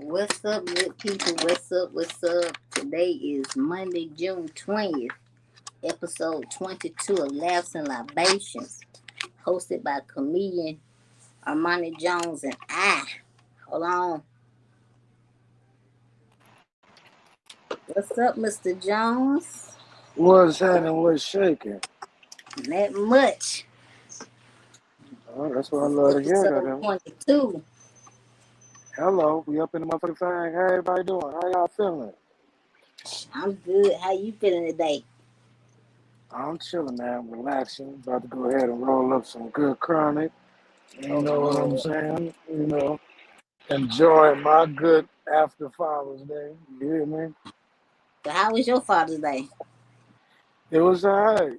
What's up, good people? What's up? What's up? Today is Monday, June 20th, episode 22 of Laughs and Libations, hosted by comedian Armani Jones and I. Hold on. What's up, Mr. Jones? What's happening? What's shaking? Not much. Oh, that's what I love to hear. Episode That 22. hello, we up in the motherfucking thing. How everybody doing? How y'all feeling? I'm good. How you feeling today? I'm chilling, man. Relaxing. About to go ahead and roll up some good chronic. You know what I'm saying? Enjoying my good after Father's Day. You hear me? So how was your Father's Day? It was alright.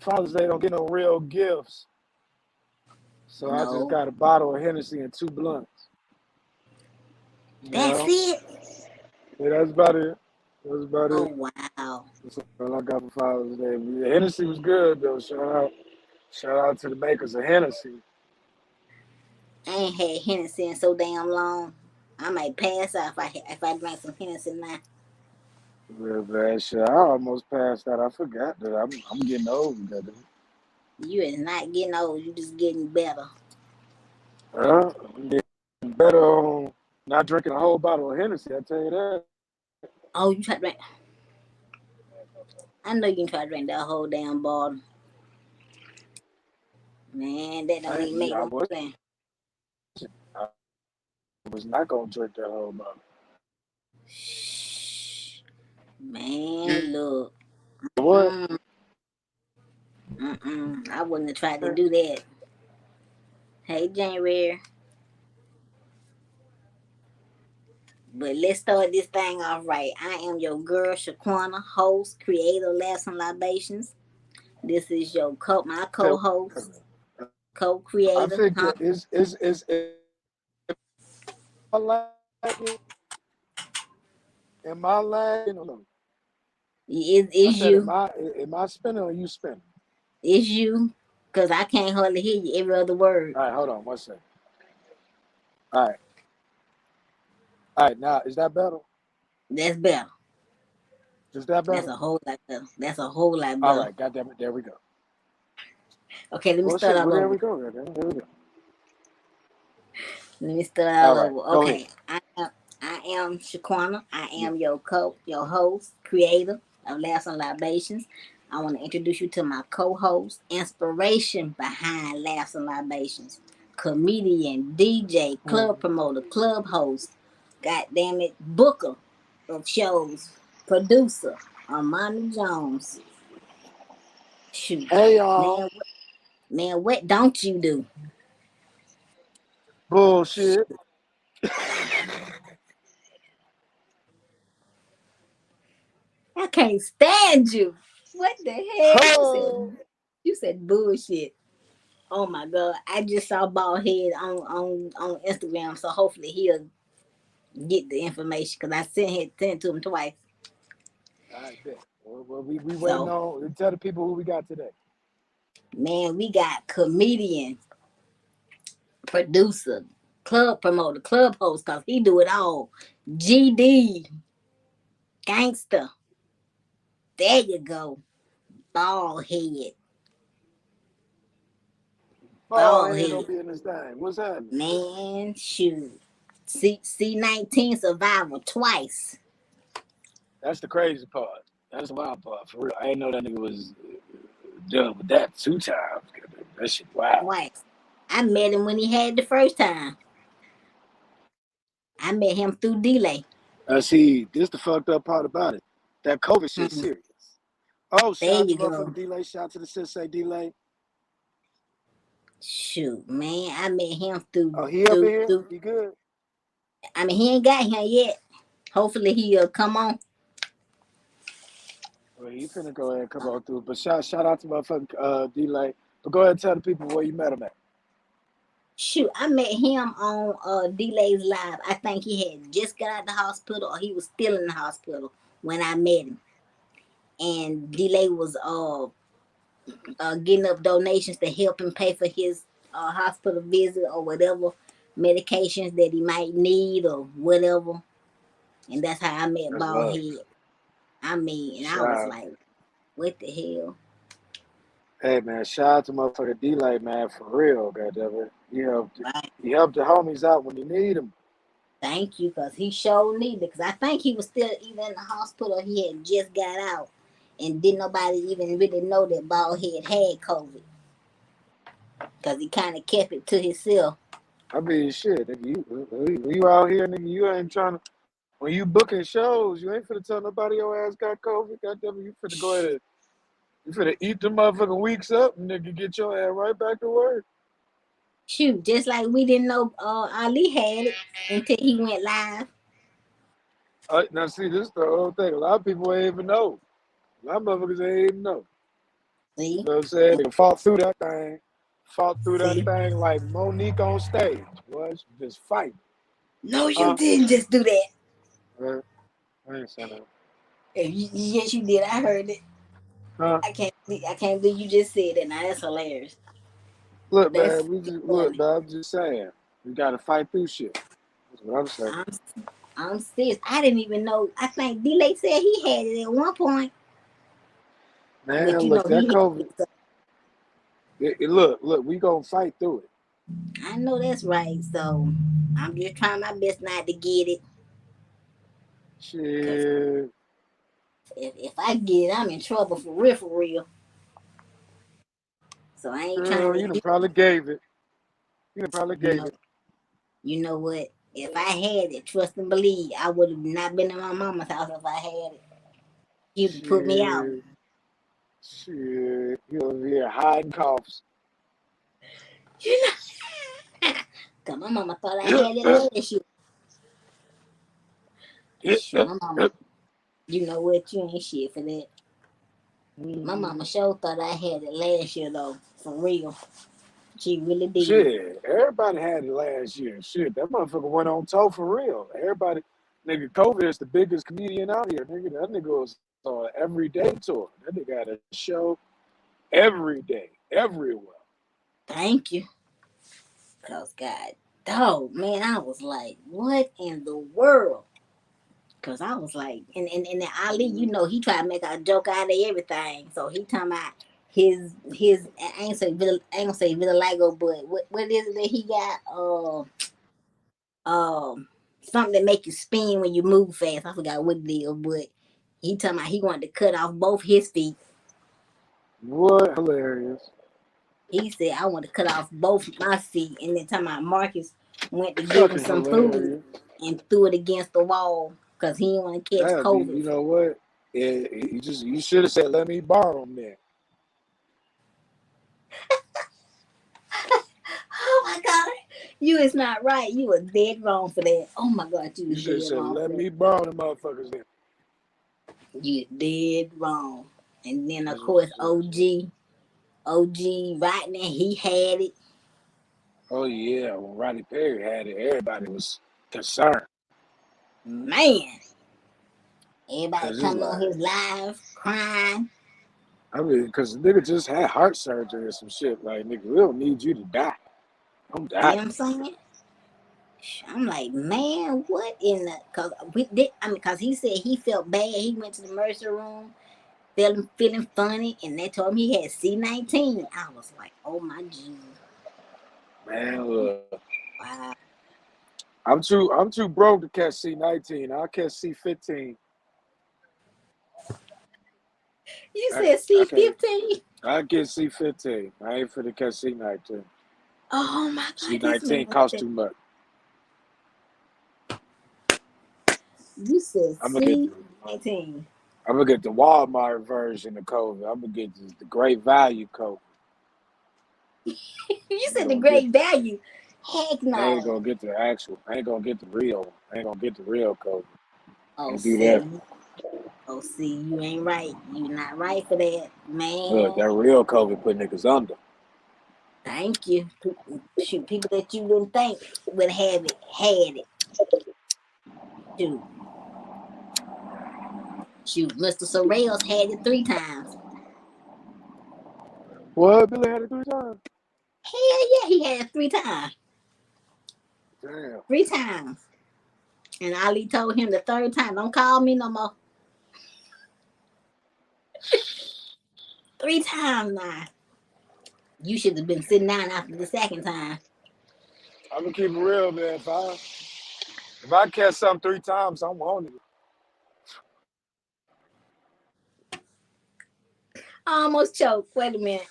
Father's Day don't get no real gifts. So I just No. got a bottle of Hennessy and 2 blunts. That's it? Yeah, that's about it. That's about Oh, it. wow. That's all I got for Father's Day. The Hennessy was good though. Shout out to the makers of Hennessy. I ain't had Hennessy in so damn long. I might pass out if I drank some Hennessy now. Real bad shit. I almost passed out. I forgot that I'm getting old. You is not getting old. You just getting better. I'm getting better on not drinking a whole bottle of Hennessy. I tell you that. Oh, you try to drink? I know you can try to drink that whole damn bottle. Man, that don't even make no sense. I was not gonna drink that whole bottle. Shh. Man, look. What? I wouldn't have tried to do that. Hey, January. But let's start this thing off right. I am your girl, Shaquena, host, creator of Laughs and Libations. This is my co-host, I co-creator. think is I lagging? Am I lagging or no? It's you. Am I spinning or you spinning? It's you. Because I can't hardly hear you every other word. All right, hold on 1 second. All right. Now is that better? That's better. Is that better? That's a whole lot better. That's a whole lot better. All right, goddamn it, there we go. Okay, let me start all There over. we go. There we go. Let me start all All right, over. go Okay, ahead. I am Shaquena. I am your host, creator of Laughs and Libations. I want to introduce you to my co-host, inspiration behind Laughs and Libations, comedian, DJ, club promoter, club host, goddamn it, booker of shows, producer, Armani Jones. Shoot, Hey y'all. Man, what don't you do? Bullshit. I can't stand you. What the hell? Oh. You said bullshit. Oh my god! I just saw Baldhead on Instagram, so hopefully he'll get the information because I sent it to him twice. All right, bet. Well, we waiting So on. Tell the people who we got today. man, we got comedian, producer, club promoter, club host, cause he do it all. GD, gangster. There you go. Baldhead. Baldhead don't Baldhead. be in this thing. What's happening? Man, shoot. C19 survivor twice. That's the crazy part. That's the wild part. For real, I didn't know that nigga was done with that 2 times. That shit wild. Twice. I met him when he had the first time. I met him through delay. See, this the fucked up part about it. That COVID shit serious. Oh, There shout out you to go. motherfucking delay. Shout out to the sensei delay. Shoot, man, I met him through. Oh, he up in here? He good? I mean, he ain't got here yet. Hopefully he'll come on. Well, he finna go ahead and come on through. But shout out to motherfucking delay. But go ahead and tell the people where you met him at. Shoot, I met him on Delay's Live. I think he had just got out of the hospital or he was still in the hospital when I met him. And Delay was getting up donations to help him pay for his hospital visit or whatever medications that he might need or whatever. And that's how I met That's love. Baldhead. I mean, and I was Shout. like, what the hell? Hey man, shout out to motherfucker D-Lay, man, for real, goddamn it. Right. He helped the homies out when you need them. Thank you, because he showed needed. Because I think he was still either in the hospital, he had just got out, and didn't nobody even really know that Baldhead had COVID. Because he kind of kept it to himself. I mean, shit, nigga, you out here, nigga, you ain't trying to, when you booking shows, you ain't finna tell nobody your ass got COVID, goddamn it, you finna go ahead and, you finna eat the motherfucking weeks up, and nigga, get your ass right back to work. Shoot, just like we didn't know Ali had it until he went live. Now, see, this is the whole thing. A lot of people ain't even know. A lot of motherfuckers ain't even know. You See? know what I'm saying? They fought through that thing. Fought through that See? thing like Monique on stage. Was just fight. No, you Huh? didn't just do that. I ain't saying that. Yes, you did. I heard it. Huh? I can't believe you just said that. Now that's hilarious. Look, That's man, we just look, funny. man. I'm just saying, we gotta fight through shit. That's what I'm saying. I'm I'm serious. I didn't even know. I think D-Lay said he had it at one point, Man, but you look, know that he had COVID. it. So Look, we gonna fight through it. I know that's right. So I'm just trying my best not to get it, cause Shit. if I get it, I'm in trouble for real, for real. So I ain't trying to You done do. probably gave it. You done probably You gave know, it. you know what? If I had it, trust and believe, I would have not been in my mama's house if I had it. She'd put me out. Shit. Shit. You over here hiding coughs. You know, cause my mama thought I had it last year. Shit, my mama. You know what? You ain't shit for that. My mama sure thought I had it last year though, for real. She really did. Shit, everybody had it last year. Shit, that motherfucker went on tour for real. Everybody, nigga, COVID is the biggest comedian out here. Nigga, that nigga was on an everyday tour. That nigga had a show every day, everywhere. Thank you. Cause God, dog, man, I was like, what in the world? Cause I was like, and then Ali, you know, he tried to make a joke out of everything. So he talking about his I ain't gonna say vitiligo, but what is it that he got? Something that make you spin when you move fast. I forgot what it is, but he talking about he wanted to cut off both his feet. What hilarious. He said I want to cut off both my feet, and then talking about Marcus went to give him Fucking some food hilarious. and threw it against the wall because he didn't want to catch That'd be, COVID. you know what? You should have said, let me borrow them then. Oh my God, you is not right. You was dead wrong for that. Oh my God, you You was should have dead said, wrong for let that. me borrow them motherfuckers then. You dead wrong. And then of That's what you course should have said. OG Rodney, he had it. Oh yeah, when Rodney Perry had it, everybody was concerned. Man, everybody Cause it's coming on like, his live crying. I mean, cause the nigga just had heart surgery or some shit. Like, nigga, we don't need you to die. Don't See die. what I'm saying? I'm like, man, what in the? Cause we did. I mean, cause he said he felt bad. He went to the emergency room, feeling funny, and they told him he had C19. I was like, oh my Jesus, Man, look. wow. I'm too broke to catch C19. I'll catch C15. You I, said I can't. C15. I get C15. I ain't finna catch C19. Oh my God, this man C19 costs said too much. you said I'm gonna get the C19. I'm gonna get the Walmart version of COVID. I'm gonna get the great value COVID. You I ain't said the gonna get great value. Heck I ain't no. gonna get the actual. I ain't gonna get the real one. I ain't gonna get the real COVID. Oh, Can't do that. see, you ain't right. You not right for that, Look, man. that real COVID put niggas under. Thank you. Shoot, people that you didn't think would have it had it. Shoot, Mr. Sorrells had it 3 times. What? Billy had it 3 times. Hell yeah, he had it 3 times. Damn. 3 times. And Ali told him the third time, don't call me no more. 3 times now. You should have been sitting down after the second time. I'm gonna keep it real, man. If I catch something 3 times, I'm on it. I almost choked. Wait a minute.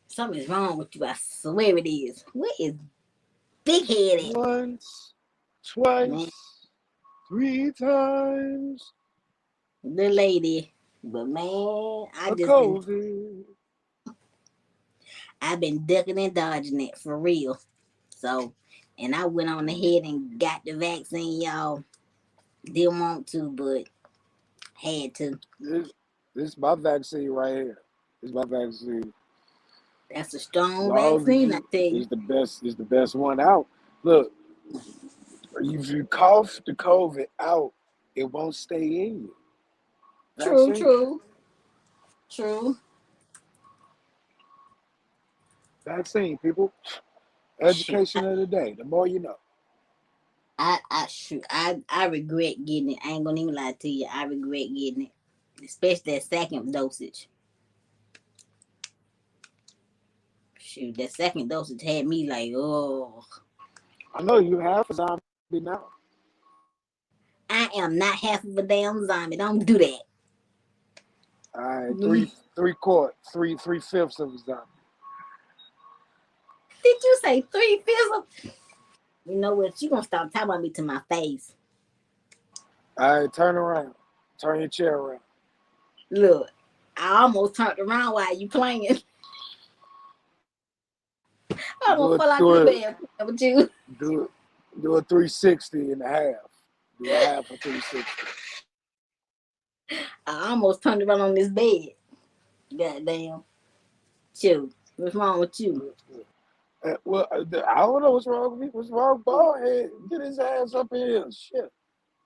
Something's wrong with you. I swear it is. What is big head at? Once, Man, twice, 3 times the lady. But man, for COVID. I've been ducking and dodging it for real. So, and I went on ahead and got the vaccine, y'all. Didn't want to, but had to. This, this is my vaccine right here. This is my vaccine. That's a As strong long as vaccine, I you, tell you. it's the best. It's the best one out. Look, if you cough the COVID out, it won't stay in you. True, Vaccine. true, true. Vaccine, people. Shoot, Education of the day. The more you know. I regret getting it. I ain't gonna even lie to you. I regret getting it, especially that second dosage. Shoot, that second dosage had me like, oh, I know you have a zombie now. I am not half of a damn zombie. Don't do that. All right, Did three quarters, three fifths of a zombie. you say 3 fifths? You know what? You gonna stop talking about me to my face. All right, turn around. Turn your chair around. Look, I almost turned around while you playing. I Do almost it, fell out do the it, bed playing with you. do it, do a 360 and a half. Do a half of 360. I almost turned around on this bed. Goddamn. Shoot. What's wrong with you? Well, I don't know what's wrong with me. What's wrong with Baldhead? Get his ass up in here. Shit.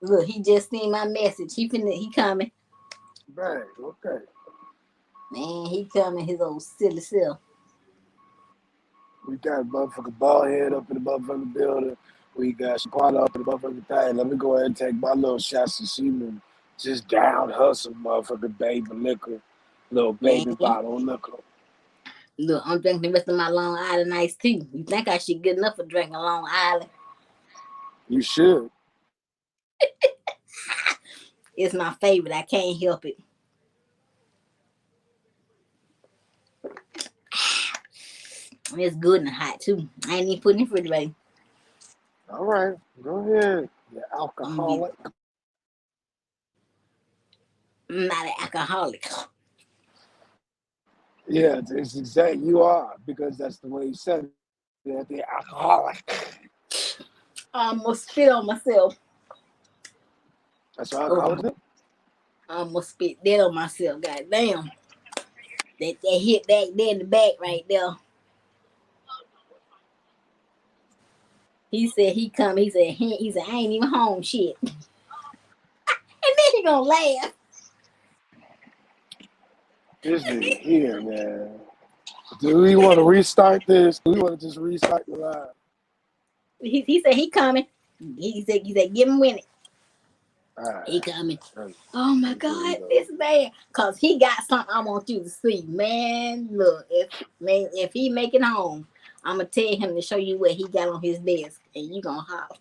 Look, he just seen my message. He coming. Bang. Okay. Man, he coming his old silly self. We got motherfucking Baldhead up in the motherfucking building. We got shaquena up in the motherfucking thing. Let me go ahead and take my little shots of semen. Just down her some motherfucking baby liquor. Little Man, baby bottle of liquor. look, I'm drinking the rest of my Long Island iced tea. You think I should get enough for drinking Long Island? You should. It's my favorite. I can't help it. It's good and hot too. I ain't even putting it in the refrigerator. All right. Go ahead. You I'm, be, alcoholic. I'm not an alcoholic. Yeah, it's exactly you are because that's the way you said it. You're the alcoholic. I almost spit on myself. That's what Oh, alcoholics do. I almost spit that on myself. God damn. That hit back there in the back right there. He said he come. He said I ain't even home shit. And then he gonna laugh. This nigga here, man. Do we want to restart this? Do we want to just restart the live? He said he coming. He said give him with it. All right. He coming. Oh my Here we God, go. this man. Cause he got something I want you to see. Man, look, if he make it home, I'ma tell him to show you what he got on his desk. And you gonna holler.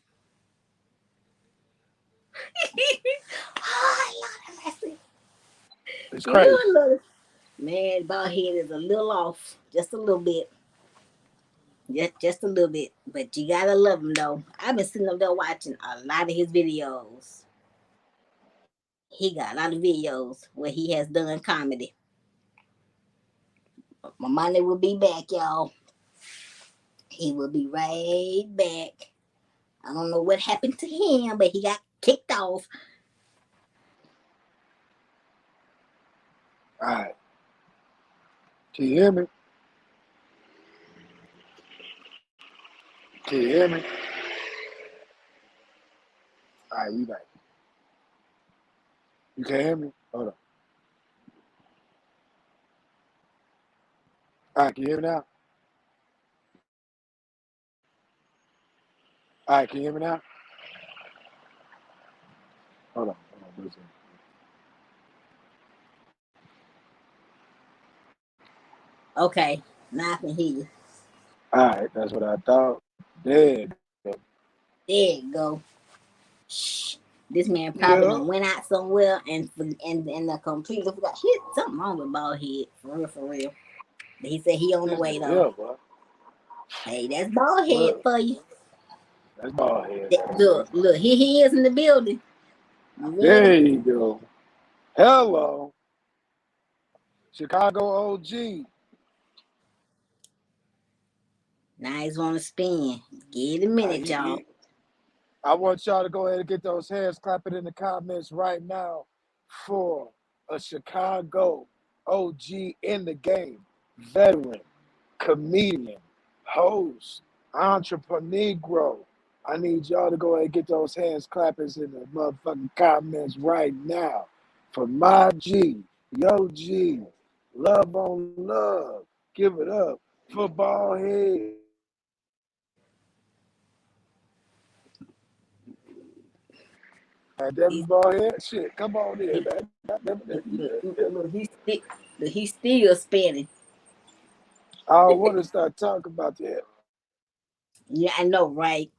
Oh, Lord have mercy. It's crazy. You look. Man, Baldhead is a little off. Just a little bit. Just a little bit. But you gotta love him though. I've been sitting up there watching a lot of his videos. He got a lot of videos where he has done comedy. My money will be back, y'all. He will be right back. I don't know what happened to him, but he got kicked off. All right. Can you hear me? Can you hear me? All right, you back. You can hear me? Hold on. All right, can you hear me now? All right, can you hear me now? Hold on. Listen. Okay, now I can hear you. All right, that's what I thought. There you go. There you go. Shh. This man probably Yeah. done went out somewhere and completely forgot. He something wrong with Baldhead. For real, for real. But he said he on the This way nigga though. here, boy. Hey, that's Baldhead Look, for you. that's bald head ass Look, nigga. look, here he is in the building. You There ready? you go. Hello, Chicago OG. Now he's on the spin. Give it a minute, y'all. I want y'all to go ahead and get those hands clapping in the comments right now for a Chicago OG in the game, veteran, comedian, host, entrepreneur. I need y'all to go ahead and get those hands clappers in the motherfucking comments right now for my G, yo G, love on love. Give it up for Baldhead. Devin He's, Baldhead, shit, come on in, he, man. he's still spinning. I don't want to start talking about that. Yeah, I know, right?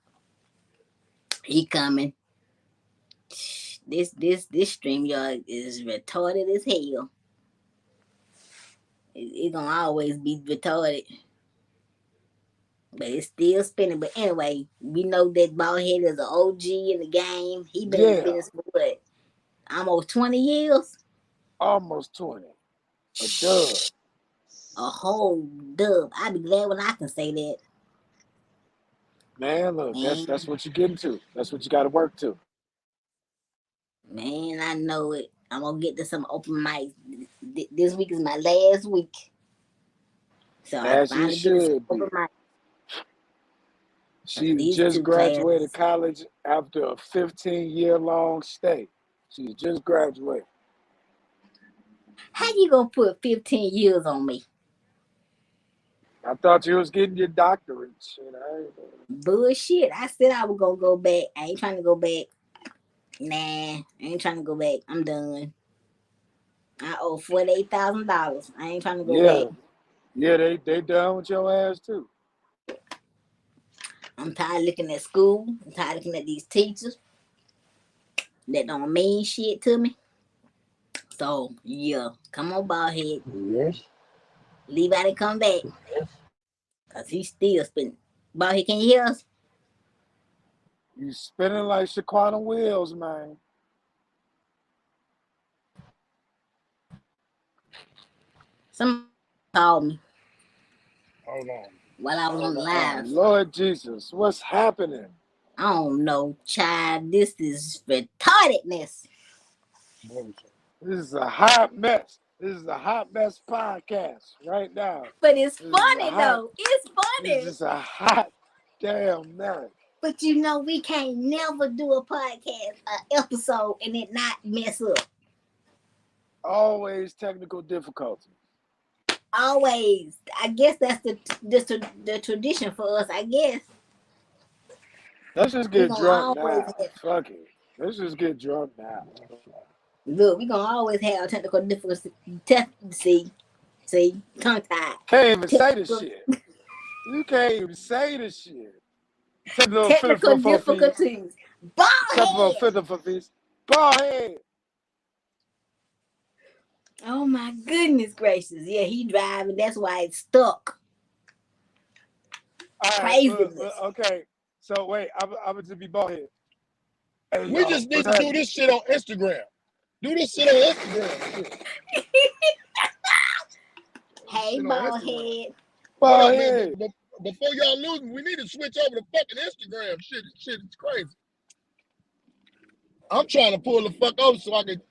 He coming. This stream yard is retarded as hell. It gonna always be retarded, but it's still spinning. But anyway, we know that Baldhead is an OG in the game. He been in the Yeah, business for what, almost 20 years. almost 20. A dub. A whole dub. I be glad when I can say that. Man, look, that's Man, what you get into. That's what you got to work to. man, I know it. I'm gonna get to some open mics. This week is my last week, so I As it finally get to some should open be. mics. She These just two graduated classes. college after a 15-year-long stay. She just graduated. How you gonna put 15 years on me? I thought you was getting your doctorate. Shit, Bullshit. I said I was gonna go back. I ain't trying to go back. Nah, I ain't trying to go back. I'm done. I owe $48,000. I ain't trying to go back. yeah, yeah, they done with your ass too. I'm tired of looking at school. I'm tired of looking at these teachers that don't mean shit to me. So yeah, come on, bald head. Yes, Leave out and come back. yes. Cause he's still spinning. Bald head, can you hear us? You spinning like shaquena wheels, man. Somebody called me Hold on. while I was on the Oh, live. Lord Jesus, what's happening? I don't know, child. This is retardedness. Bullshit. This is a hot mess. This is a hot mess podcast right now. But it's This is a funny hot. though. It's This funny. is a hot damn mess. But you know we can't never do a podcast episode and it not mess up. Always technical difficulties. Always. I guess that's the tradition for us. I guess Let's just we get gonna drunk always now. have. Fuck it. Let's just get drunk now. Look, we gonna always have technical difficulty. See, tongue tied. Can't even say the Technical, shit. You can't even say the shit. Technical technical fees. difficulties. Bald Technical head. fees. Ball head. Oh my goodness gracious. Yeah, he driving. That's why it's stuck. All right, Craziness. okay. So wait, I'm gonna just be bald head. Hey We y'all, just need what's to do happening? this shit on Instagram. Do this shit on Instagram. Shit. Hey, Shit on bald Instagram. head. Hold Ball up, man. head. Before y'all lose me, we need to switch over to fucking Instagram. Shit is crazy. I'm trying to pull the fuck over so I can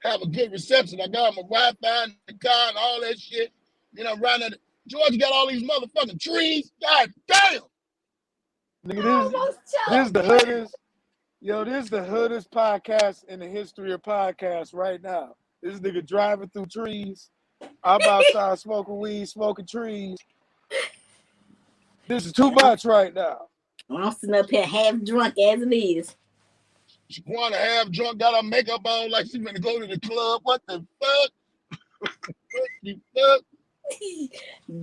have a good reception. I got my Wi-Fi in the car and all that shit. You know, right now, Georgia got all these motherfucking trees. God damn. Nigga, I almost this the choked. hoodest. Yo, this is the hoodest podcast in the history of podcasts right now. This nigga driving through trees. I'm outside smoking weed, smoking trees. This is too And I'm much right now. I'm sitting up here half drunk as it is. Shaquena half drunk, got her makeup on like she finna go to the club. What the fuck? What the fuck?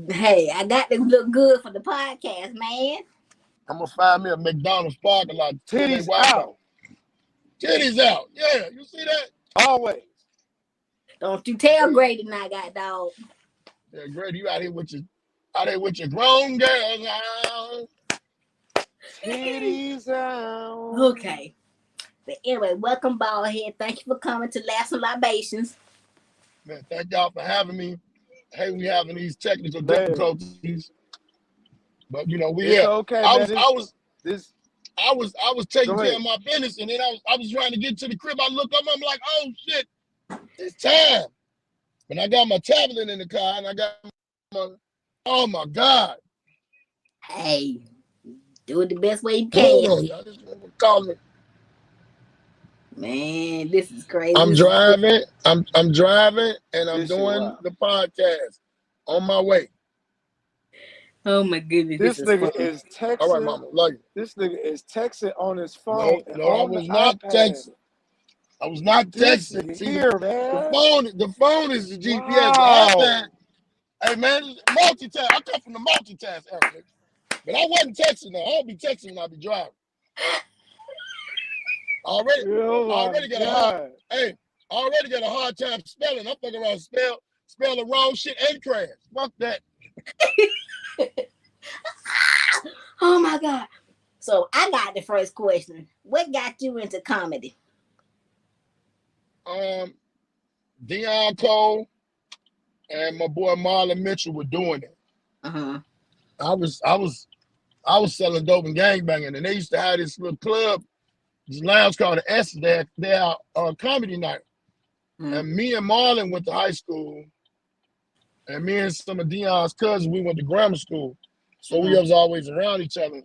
Hey, I got to look good for the podcast, man. I'm gonna find me a McDonald's parking lot. They Titties Wi-Fi. out. Titties out. Yeah, you see that? Always. Don't you tell Grady and I got dog. Yeah, Grady, you out here with your grown girls now. Titties out. Okay. But anyway, welcome, Baldhead. Thank you for coming to Laughs and Libations. Man, thank y'all for having me. Hey, we having these technical Man. difficulties, but you know we It's here. okay, I man. was taking care of my business, and then I was trying to get to the crib. I look up, I'm like, oh shit, it's time. But I got my tablet in the car, and I got my, oh my God. Hey, do it the best way you Hold can. on, y'all. This one call me. Man, this is crazy. I'm driving. I'm driving, and I'm This shit doing wild. the podcast on my way. Oh my goodness, This is nigga fun. is texting. All right, mama, love you. This nigga is texting on his phone and No, I on the was not iPad. texting. I was not This texting. nigga See, here, man. the phone is the GPS. Wow. The iPad, hey man, multitask. I come from the multitask era, but I wasn't texting. Though. I don't be texting when I be driving. I already got a hard time spelling. I'm fucking around spell the wrong shit and crash. Fuck that. Oh my God. So I got the first question. What got you into comedy? Dion Cole and my boy Marlon Mitchell were doing it. Uh-huh. I was selling dope and gangbanging, and they used to have this little club, this lounge called the S. Their comedy night. Mm-hmm. And me and Marlon went to high school, and me and some of Dion's cousins, we went to grammar school. So we was always around each other.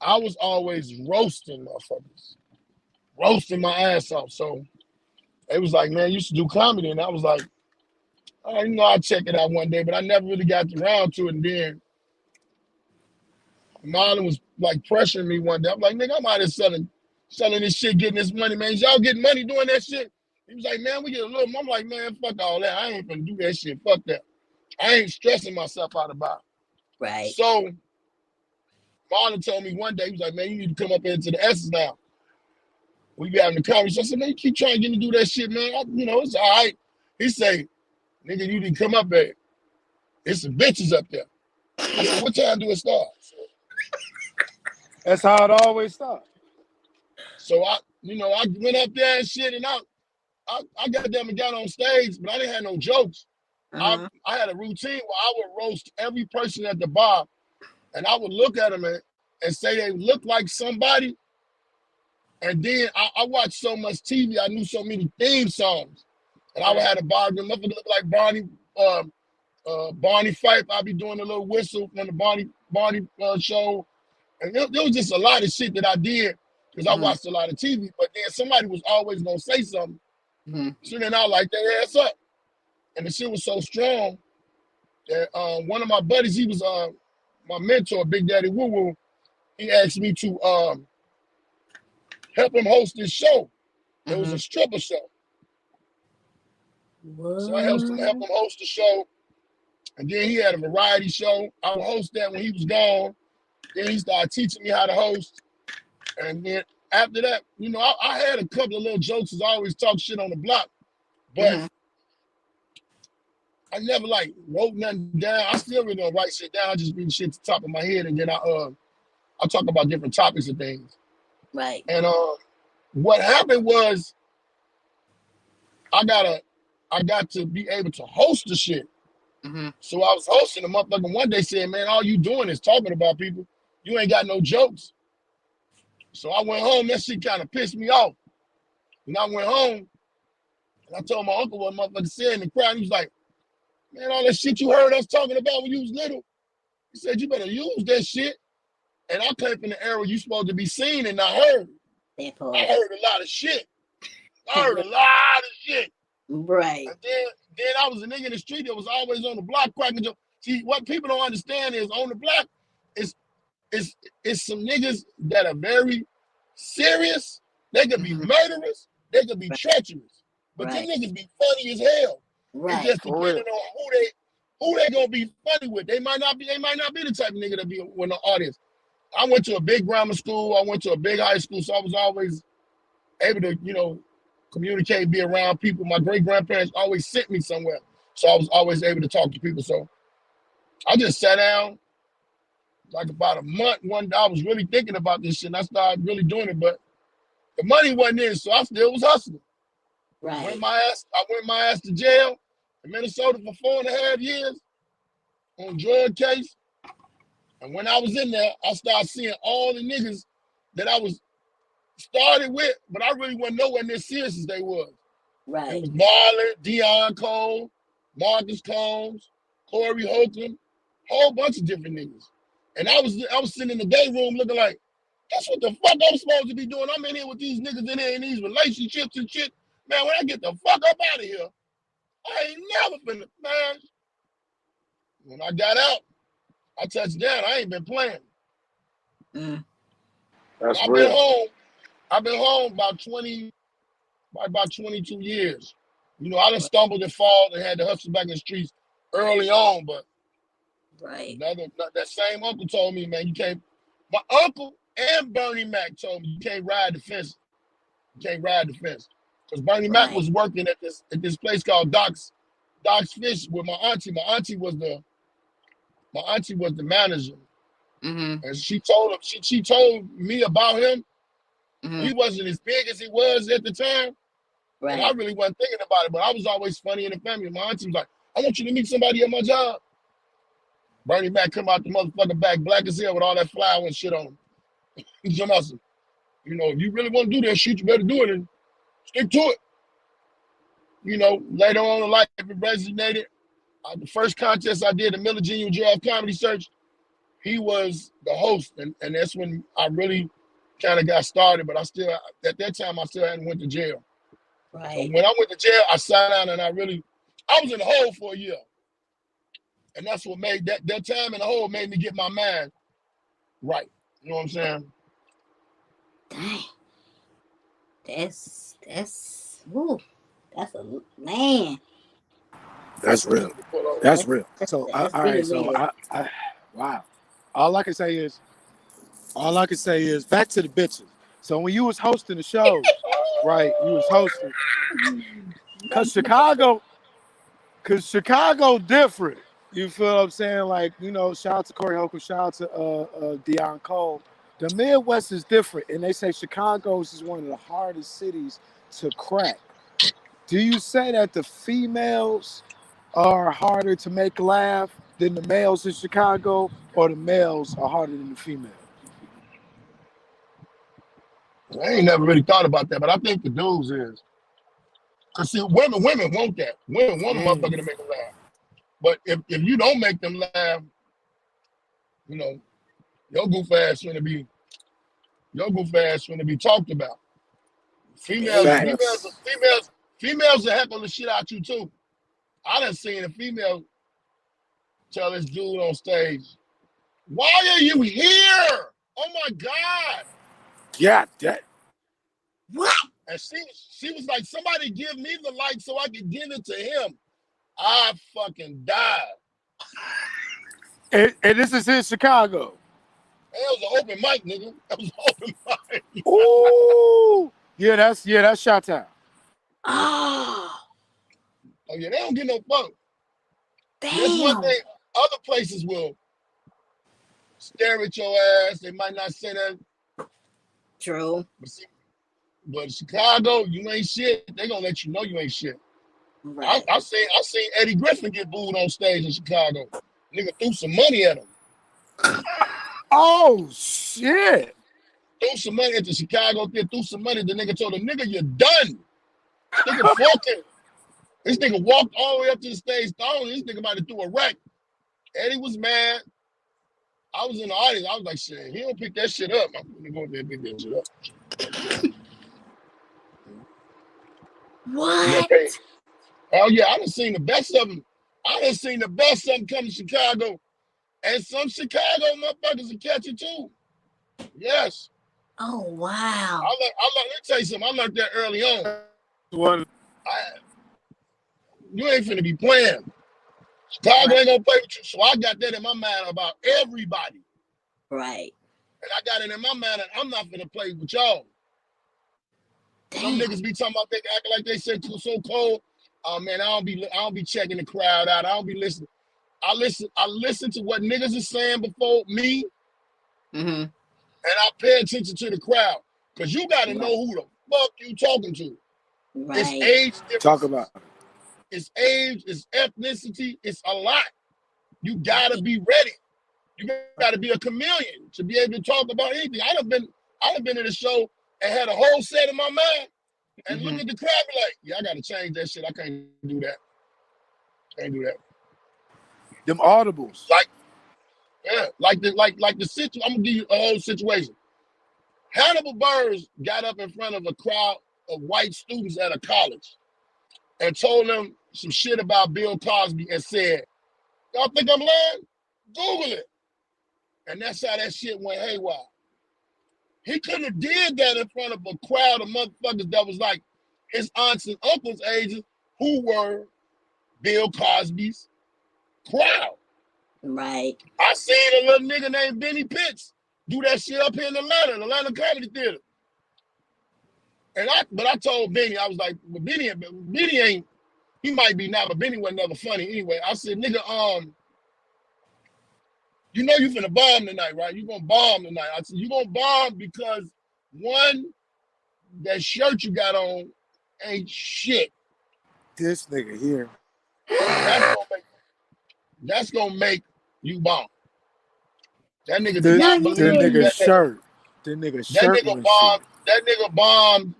I was always roasting motherfuckers, roasting my ass off. So it was like, man, you should do comedy. And I was like, oh, you know, I'll check it out one day, but I never really got around to it. And then Marlon was like pressuring me one day. I'm like, nigga, I'm out here selling this shit, getting this money, man. Y'all getting money doing that shit? He was like, man, we get a little. I'm like, man, fuck all that. I ain't gonna do that shit. Fuck that. I ain't stressing myself out about it. Right. So Marlon told me one day, he was like, man, you need to come up into the S's now. We be having a conversation. I said, man, you keep trying to get me to do that shit, man. It's all right. He say, nigga, you didn't come up there. There's some bitches up there. I said, what time do it start? That's how it always starts. So I went up there and shit, and I got them and got on stage, but I didn't have no jokes. I had a routine where I would roast every person at the bar, and I would look at them and say they look like somebody. And then I watched so much TV, I knew so many theme songs. And I would have a bar, them up look like Barney Fife. I'd be doing a little whistle from the Barney show. And there was just a lot of shit that I did because I watched a lot of TV. But then somebody was always going to say something. So then I like their ass up. And the shit was so strong that one of my buddies, he was my mentor, Big Daddy Woo Woo. He asked me to help him host this show. It was a stripper show. What? So I helped him host the show. And then he had a variety show. I would host that when he was gone. Then he started teaching me how to host. And then after that, I had a couple of little jokes because I always talk shit on the block. But I never wrote nothing down. I still really don't write shit down. I just read shit to the top of my head, and then I talk about different topics and things. Right. And what happened was I got to be able to host the shit. So I was hosting a motherfucker. One day said, man, all you doing is talking about people. You ain't got no jokes. So I went home. That shit kind of pissed me off. And I went home and I told my uncle what motherfucker said in the crowd. He was like, man, all that shit you heard us talking about when you was little. He said, you better use that shit. And I came from the era you supposed to be seen and not heard. I heard a lot of shit. Right. And then I was a nigga in the street that was always on the block cracking jokes. See, what people don't understand is on the block is it's some niggas that are very serious. They could be murderers. They could be treacherous. But them niggas be funny as hell. It's Right. just depending on who they gonna be funny with. They might not be the type of nigga to be with the audience. I went to a big grammar school. I went to a big high school, so I was always able to, communicate, be around people. My great grandparents always sent me somewhere, so I was always able to talk to people. So I just sat down like about a month. One day I was really thinking about this shit, and I started really doing it, but the money wasn't in, so I still was hustling. Right. I went my ass to jail in Minnesota for 4.5 years on drug case. And when I was in there, I started seeing all the niggas that I was started with, but I really wasn't nowhere near serious as they was. Right. It was Marlon, Dion Cole, Marcus Combs, Corey Holcomb, whole bunch of different niggas. And I was sitting in the day room looking like, that's what the fuck I'm supposed to be doing. I'm in here with these niggas in here in these relationships and shit. Man, when I get the fuck up out of here, I ain't never been, man. When I got out, I touched down. I ain't been playing. That's I've real. been home about 22 years. I done stumbled and fall and had to hustle back in the streets early on, but that same uncle told me, man, you can't. My uncle and Bernie Mac told me you can't ride the fence. You can't ride the fence. Because Bernie Mac was working at this place called Doc's Fish with my auntie. My auntie was the manager. And she told him, she told me about him. He wasn't as big as he was at the time. And I really wasn't thinking about it, but I was always funny in the family. My auntie was like, I want you to meet somebody at my job. Bernie Mac come out the motherfucker back, black as hell with all that flour and shit on him. He's awesome. If you really want to do that shit, you better do it and stick to it. Later on in life, it resonated. The first contest I did, the Miller Junior Giraffe Comedy Search, he was the host, and that's when I really kind of got started. But at that time, I still hadn't went to jail. So when I went to jail, I sat down and I was in the hole for a year. And that's what made that time in the hole made me get my mind right. You know what I'm saying? Dang. That's a man. That's real. That's real. So all right. So real. Wow. All I can say is back to the bitches. So when you was hosting the shows, right? You was hosting because Chicago different. You feel what I'm saying? Like, shout out to Corey Holcomb, shout out to Dion Cole. The Midwest is different, and they say Chicago is one of the hardest cities to crack. Do you say that the females are harder to make laugh than the males in Chicago, or the males are harder than the females? I ain't never really thought about that, but I think the dudes is. Because see, women want that. Women want a motherfucker to make them laugh. But if you don't make them laugh, your goof ass gonna be talked about. Females will heckle the shit out you too. I done seen a female tell this dude on stage, "Why are you here? Oh my God!" Yeah, that. What? And she was like, "Somebody give me the light so I can give it to him." I fucking died. And this is in Chicago. That was an open mic, nigga. That was an open mic. Ooh, that's shot time. Oh yeah, they don't get no fuck. damn. That's one thing. Other places will stare at your ass. They might not say that. True. But Chicago, you ain't shit. They gonna let you know you ain't shit. Right. I seen Eddie Griffin get booed on stage in Chicago. Nigga threw some money at him. Oh shit! Threw some money at the Chicago kid. Threw some money. The nigga told him, "Nigga, you're done." Nigga fucking. This nigga walked all the way up to the stage. This nigga might have threw a wreck. Eddie was mad. I was in the audience. I was like, "Shit, he don't pick that shit up." I'm gonna go there and pick that shit up. What? Oh yeah, I done seen the best of them. I done seen the best of them come to Chicago. And some Chicago motherfuckers will catch it too. Yes. Oh wow. Let me tell you something. I learned that early on. You ain't finna be playing. Chicago ain't gonna play with you. So I got that in my mind about everybody. Right. And I got it in my mind that I'm not finna play with y'all. Some niggas be talking about they acting like they said so cold. Oh man, I don't be checking the crowd out. I don't be listening. I listen to what niggas are saying before me. And I pay attention to the crowd. Cause you gotta know who the fuck you talking to. Right. It's age difference. Talk about it. It's age, it's ethnicity, it's a lot. You gotta be ready. You gotta be a chameleon to be able to talk about anything. I done been in a show and had a whole set in my mind and look at the crowd and be like, yeah, I gotta change that shit. I can't do that. Can't do that. Them audibles. Like the situation. I'm gonna give you a whole situation. Hannibal Buress got up in front of a crowd of white students at a college and told them some shit about Bill Cosby and said, y'all think I'm lying? Google it. And that's how that shit went haywire. He couldn't have did that in front of a crowd of motherfuckers that was like his aunts and uncles' ages who were Bill Cosby's crowd. Right. I seen a little nigga named Benny Pitts do that shit up here in Atlanta Comedy Theater. But I told Benny, I was like, well, Benny ain't, he might be now, but Benny wasn't never funny anyway. I said, nigga, you know you finna bomb tonight, right? You gonna bomb tonight. I said, you gonna bomb because one, that shirt you got on ain't shit. This nigga here. That's gonna make you bomb. That nigga did not believe that nigga shirt. That nigga shirt. That nigga bombed.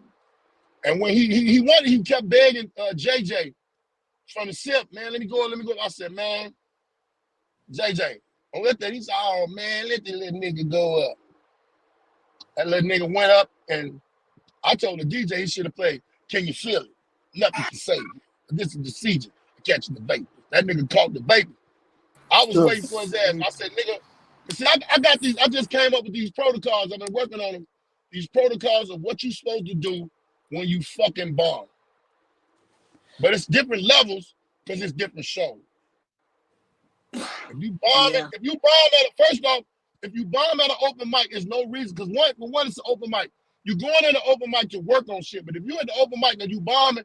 And when he wanted, he kept begging JJ from the SIP, man, let me go. I said, man, JJ, don't let that. He said, oh man, let the little nigga go up. That little nigga went up, and I told the DJ he should have played Can You Feel It? Nothing to say. This is the season. Catching the baby. That nigga caught the baby. I was waiting for his ass. I said, nigga, see, I got these, I just came up with these protocols. I've been working on them. These protocols of what you supposed to do when you fucking bomb. But it's different levels because it's different shows. If you bomb first off, if you bomb at an open mic, there's no reason. Because one, it's an open mic. You're going in an open mic to work on shit. But if you're at the open mic and you bombing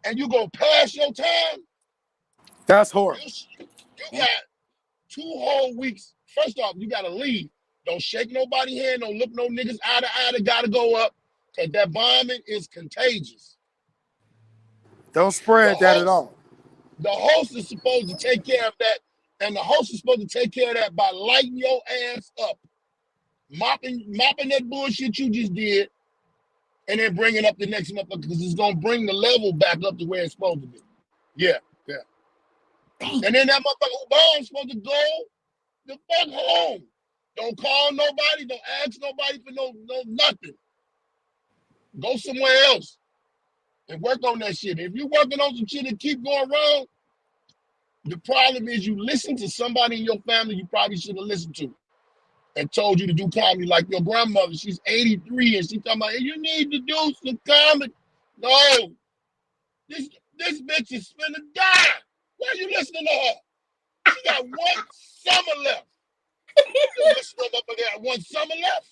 and you go past your time, that's horrible. You got 2 whole weeks. First off, you gotta leave. Don't shake nobody's hand. Don't look no niggas eye to eye. They gotta go up. Because that bombing is contagious. Don't spread that at all. The host is supposed to take care of that. And the host is supposed to take care of that by lighting your ass up. Mopping that bullshit you just did. And then bringing up the next motherfucker. Because it's going to bring the level back up to where it's supposed to be. Yeah. And then that motherfucker who bombs supposed to go the fuck home. Don't call nobody. Don't ask nobody for no nothing. Go somewhere else and work on that shit. If you're working on some shit and keep going wrong, the problem is you listen to somebody in your family you probably should have listened to and told you to do comedy. Like your grandmother, she's 83 and she's talking about, hey, you need to do some comedy. No, this bitch is finna die. Why are you listening to her? She got 1 summer left. You listen to her, got 1 summer left.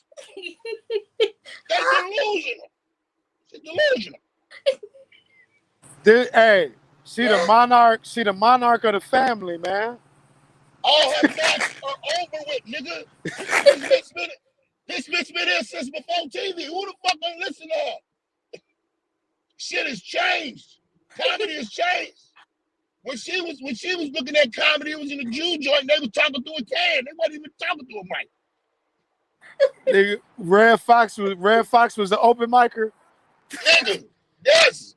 That's delusional. She's delusional. Hey, she the monarch. She the monarch of the family, man. All her thoughts are over with, nigga. This bitch been here since before TV. Who the fuck gonna listen to her? Shit has changed. Comedy has changed. When she was looking at comedy, it was in a Jew joint. They was talking through a can. They wasn't even talking through a mic. Nigga, Red Fox was the open micer. Nigga, yes.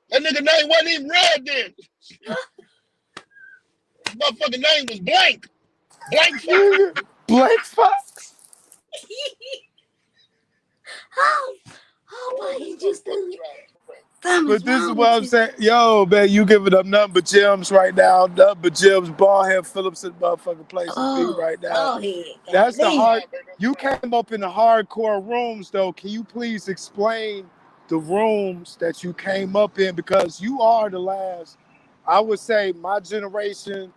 That nigga name wasn't even red then. Motherfucking name was Blank. Blank Fox. Blank Fox. Oh, but he just did. is this is wrong what with I'm you? saying. Yo, man, you giving them number gems right now. Number gems, Baldhead Phillips in motherfucking place to be Oh, right now. bald head. That's the Golly. hard. You came up in the hardcore rooms, though. Can you please explain the rooms that you came up in? Because you are the last. I would say my generation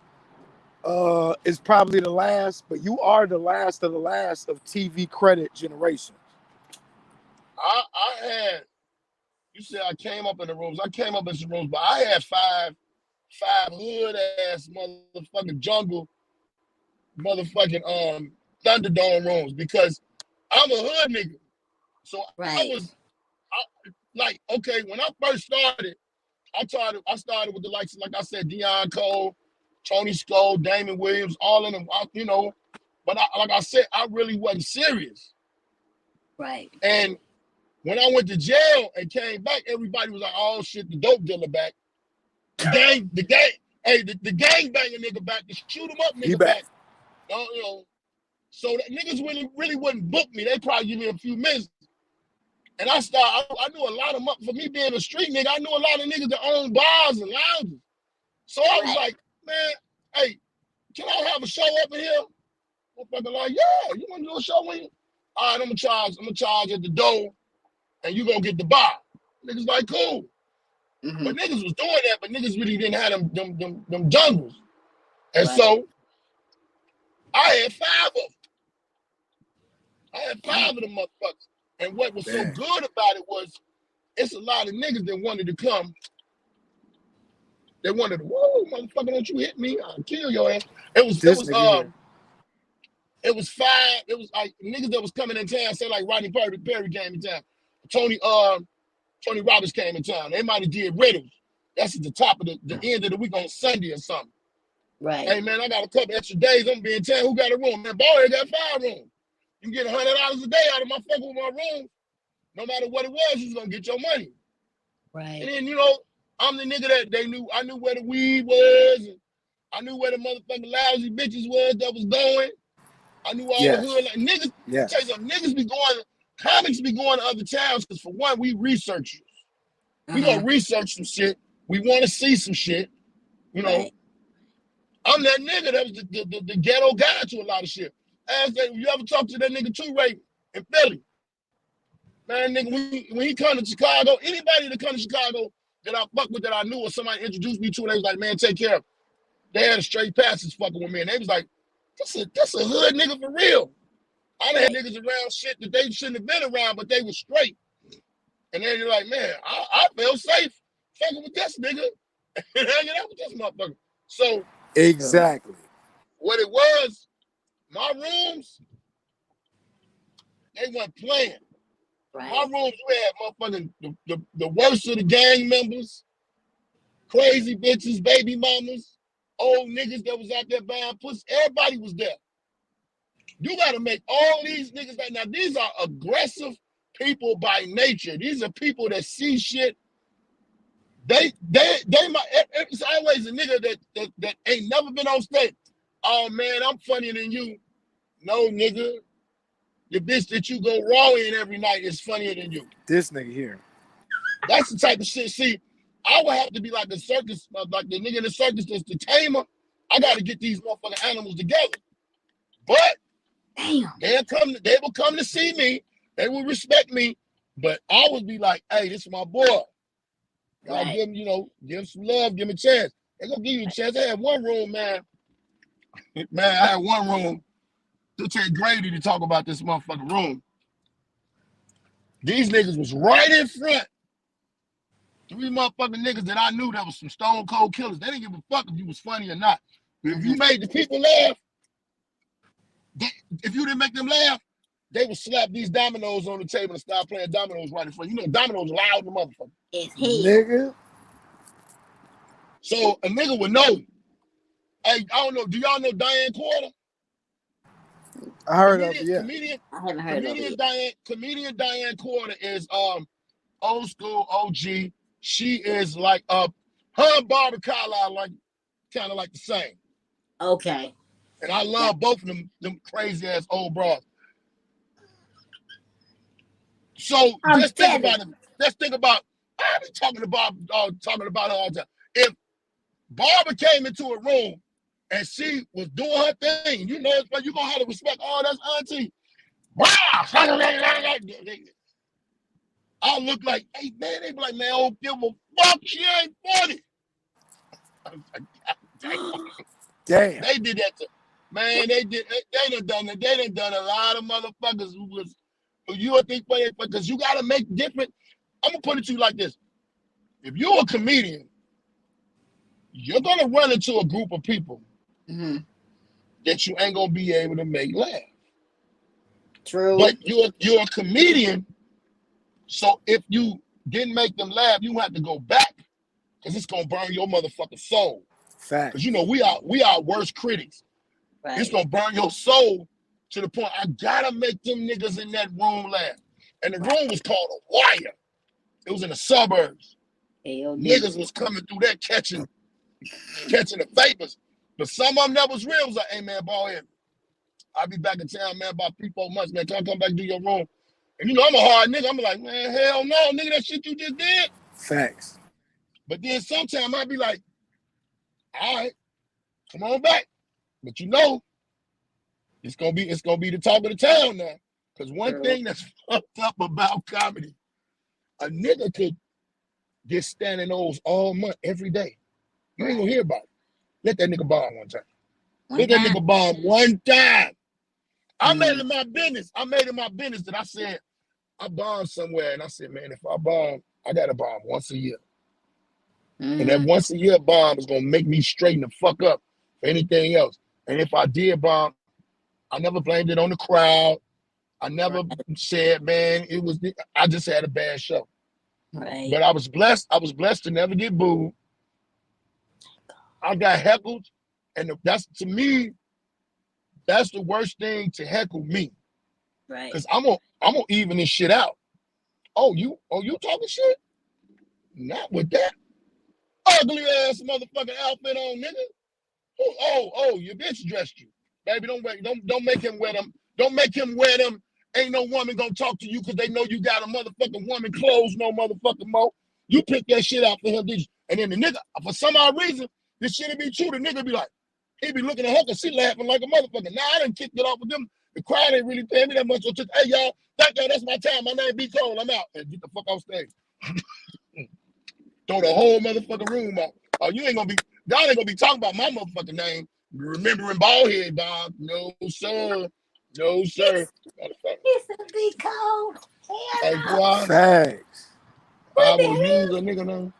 is probably the last, but you are the last of TV credit generation. I had, you said I came up in the rooms. I came up in some rooms, but I had five hood ass motherfucking jungle, motherfucking Thunderdome rooms because I'm a hood nigga. So Right. like, okay, when I first started, I started with the likes, like I said, Deion Cole, Tony Skull, Damon Williams, all of them, you know. But like I said, I really wasn't serious. Right. And when I went to jail and came back, everybody was like, "Oh shit, the dope dealer back, the gang, hey, the gang banger nigga back, the shoot 'em up He nigga back. back." You know, so that niggas really wouldn't book me. They probably give me a few minutes. And I knew a lot of, for me being a street nigga, I knew a lot of niggas that own bars and lounges. So I was Right. like, man, hey, can I have a show up in here? Motherfucker like, yeah, you want to do a show with you? All right, I'm gonna charge at the door, and you gonna get the bar. Niggas like, cool. Mm-hmm. But niggas was doing that, but niggas really didn't have them jungles. And Right. so I had five of them. I had five of them motherfuckers. And what was so good about it was it's a lot of niggas that wanted to come. They wanted to, whoa, motherfucker, don't you hit me? I'll kill your ass. It was five, it was like niggas that was coming in town, say like Rodney Perry came in town. Tony Roberts came in town. They might have did riddles. That's at the top of the end of the week on Sunday or something. Right. Hey man, I got a couple extra days. I'm being town. Who got a room? Man, Baldhead got 5 rooms. You can get $100 a day out of my fucking with my room. No matter what it was, you're gonna get your money. Right. And then, you know, I'm the nigga that I knew where the weed was, and I knew where the motherfucking lousy bitches was that was going. I knew all the hood, like niggas. Tell you something, niggas be going, comics be going to other towns because for one, we researchers. We gonna research some shit. We want to see some shit. You know, I'm that nigga that was the ghetto guy to a lot of shit. As you ever talk to that nigga 2-Ray in Philly? Man, nigga, when he come to Chicago, anybody that come to Chicago that I fuck with that I knew or somebody introduced me to, they was like, man, take care of it. They had a straight passage fucking with me. And they was like, that's a hood nigga for real. I done had niggas around shit that they shouldn't have been around, but they was straight. And then you're like, man, I feel safe fucking with this nigga and hanging out with this motherfucker. So exactly what it was, my rooms, they weren't playing. Right. My rooms, we had motherfucking the worst of the gang members, crazy bitches, baby mamas, old niggas that was out there buying pussy. Everybody was there. You got to make all these niggas like, now these are aggressive people by nature. These are people that see shit. They might, it's always a nigga that ain't never been on stage. Oh man, I'm funnier than you. No, nigga. The bitch that you go raw in every night is funnier than you. This nigga here. That's the type of shit. See, I would have to be like the circus, like the nigga in the circus that's the tamer. I got to get these motherfucking animals together. But they will come to see me. They will respect me. But I would be like, hey, this is my boy. Y'all give him, give him some love, give him a chance. They're gonna give you a chance. I had one room, man. I had one room. To take Grady to talk about this motherfucking room. These niggas was right in front. 3 motherfucking niggas that I knew that was some stone cold killers. They didn't give a fuck if you was funny or not. If you made the people laugh, if you didn't make them laugh, they would slap these dominoes on the table and start playing dominoes right in front. You know, dominoes loud, the motherfucker. Nigga. So a nigga would know. Hey, I don't know. Do y'all know Diane Quarter? I heard of it, yeah. I haven't heard of it. Comedian Diane Quarter is old school OG. She is like her and Barbara Carlisle like kind of like the same. Okay. And I love both of them crazy ass old bras. So just think about it. Let's think about be talking about her all the time. If Barbara came into a room and she was doing her thing, you know, but you gonna have to respect. Oh, that's auntie. Wow. I look like, hey man, they be like, man, I don't give a fuck. She ain't funny. I was like, Damn. They did that to, man. They done done it. They done a lot of motherfuckers who you would think funny because you gotta make different. I'm gonna put it to you like this: if you're a comedian, you're gonna run into a group of people that you ain't gonna be able to make laugh. True. But you're a comedian, so if you didn't make them laugh, you have to go back because it's gonna burn your motherfucking soul. Fact. Because you know we are worst critics. Right. It's gonna burn your soul to the point I gotta make them niggas in that room laugh. And the room was called a wire. It was in the suburbs. Niggas was coming through there catching the vapors. But some of them that was real was like, hey man, Baldhead, I'll be back in town, man, about 3-4 months, man. Can I come back and do your room? And you know, I'm a hard nigga. I'm like, man, hell no, nigga, that shit you just did. Facts. But then sometimes I'd be like, all right, come on back. But you know, it's gonna be the talk of the town now. Because one thing that's fucked up about comedy, a nigga could get standing O's all month, every day. You ain't gonna hear about it. Let that nigga bomb one time. Let that nigga bomb one time. I made it my business. I made it my business that I said, I bombed somewhere, and I said, man, if I bomb, I gotta bomb once a year. And that once a year bomb is gonna make me straighten the fuck up for anything else. And if I did bomb, I never blamed it on the crowd. I never said, man, I just had a bad show. Right. But I was blessed. I was blessed to never get booed. I got heckled, and that's, to me, that's the worst thing, to heckle me. Right. Because I'm gonna even this shit out. Oh, you talking shit? Not with that ugly ass motherfucking outfit on, nigga. Oh, your bitch dressed you. Baby, don't make him wear them. Don't make him wear them. Ain't no woman gonna talk to you because they know you got a motherfucking woman clothes no motherfucking more. You pick that shit out for him, did you? And then the nigga, for some odd reason, this shit'll be true. The nigga be like, he be looking at her because she laughing like a motherfucker. Nah, I done kicked it off with them. The crowd ain't really paying me that much. So just, hey, y'all, thank y'all, that's my time. My name B. Cole, I'm out. And get the fuck off stage. Throw the whole motherfucking room out. Oh, y'all ain't gonna be talking about my motherfucking name. Remembering Baldhead, Bob. No, sir. No, sir. It's a big cold. Facts. I will use a nigga name.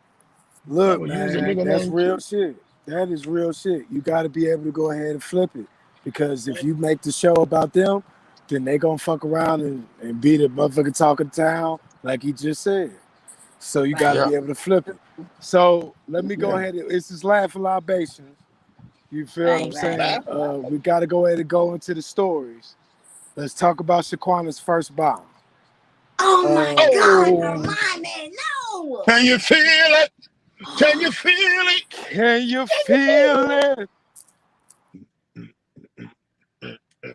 Look, man, that's real shit. That is real shit. You got to be able to go ahead and flip it. Because if you make the show about them, then they going to fuck around and be the motherfucking talk of town, like he just said. So you got to be able to flip it. So let me go ahead. It's just Laughing Libations. You feel what I'm saying? We got to go ahead and go into the stories. Let's talk about Shaquana's first bomb. Oh my God, Armani, no! Can you feel it? Can you feel it? Can you feel it?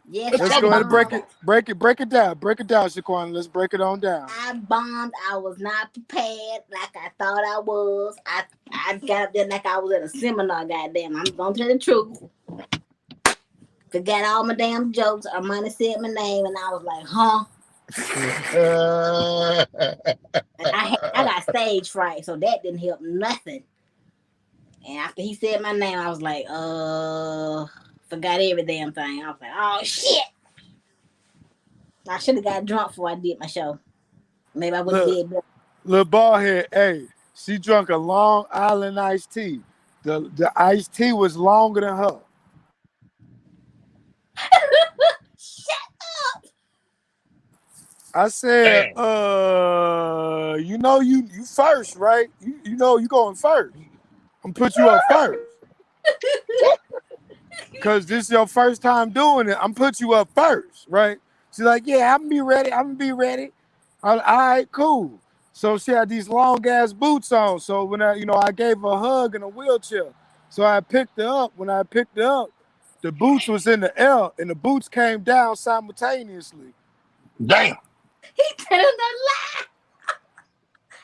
Yes, let's go ahead and break it down. Break it down, Shaquana. Let's break it on down. I bombed. I was not prepared like I thought I was. I got up there like I was at a seminar, goddamn. I'm gonna tell the truth. Forgot all my damn jokes. Armani said my name and I was like, huh? I got stage fright, so that didn't help nothing. And after he said my name, I was like, forgot every damn thing. I was like, oh shit. I should have got drunk before I did my show. Maybe I would have did better. Little Baldhead, hey, she drunk a Long Island iced tea. The iced tea was longer than her. Shut up. I said, you know you first, right? You know you going first. I'm put you up first. Cause this is your first time doing it. I'm put you up first, right? She's like, yeah, I'm gonna be ready. All right, cool. So she had these long ass boots on. So when I gave her a hug in a wheelchair. So I picked her up. When I picked her up, the boots was in the air and the boots came down simultaneously. Damn. He told a lie.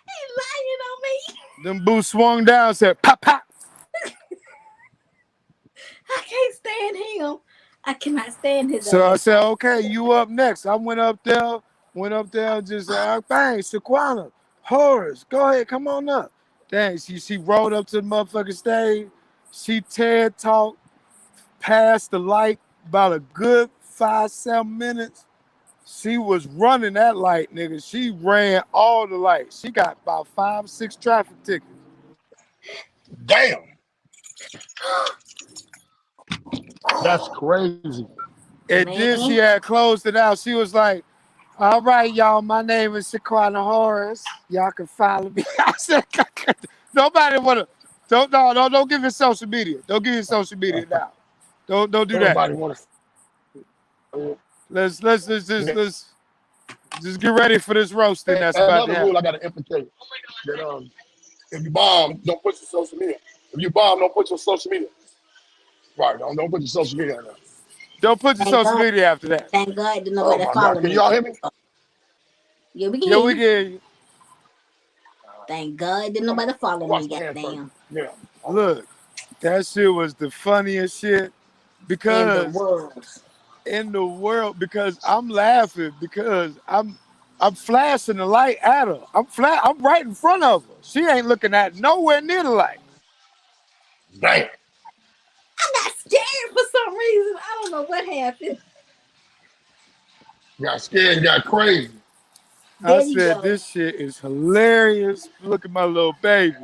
He lying on me. Them boots swung down, said pop pop. I can't stand him. I cannot stand his So I ass. said, okay, you up next. I went up there, just bang, Horace, go ahead, come on up. Dang, she rolled up to the motherfucking stage. She TED talked, passed the light about a good 5-7 minutes. She was running that light, nigga. She ran all the lights. She got about 5-6 traffic tickets. Damn. That's crazy. And then she Man, had closed it out. She was like, all right, y'all, my name is QuenaHorace. Y'all can follow me. I said, nobody wanna don't give it social media. Don't give it social media now. Don't do that. Everybody want to. Let's just get ready for this roasting that's about to Another rule happen. I got to implicate that if you bomb, don't put your social media. If you bomb, don't put your social media. Right, don't put your social media in there. Don't put your thank social God. media after that. Thank God did Oh nobody my God, follow can me. y'all hear me? Yeah, we can Yeah, hear we you. get you. Thank God did I'm nobody follow gonna wash me. my hands first. Goddamn. Yeah. Look, that shit was the funniest shit In the because world. in the world because I'm laughing because I'm flashing the light at her. I'm right in front of her. She ain't looking at nowhere near the light. Damn. I got scared for some reason. I don't know what happened. Got scared and got crazy. I There you said, go. this shit is hilarious. Look at my little baby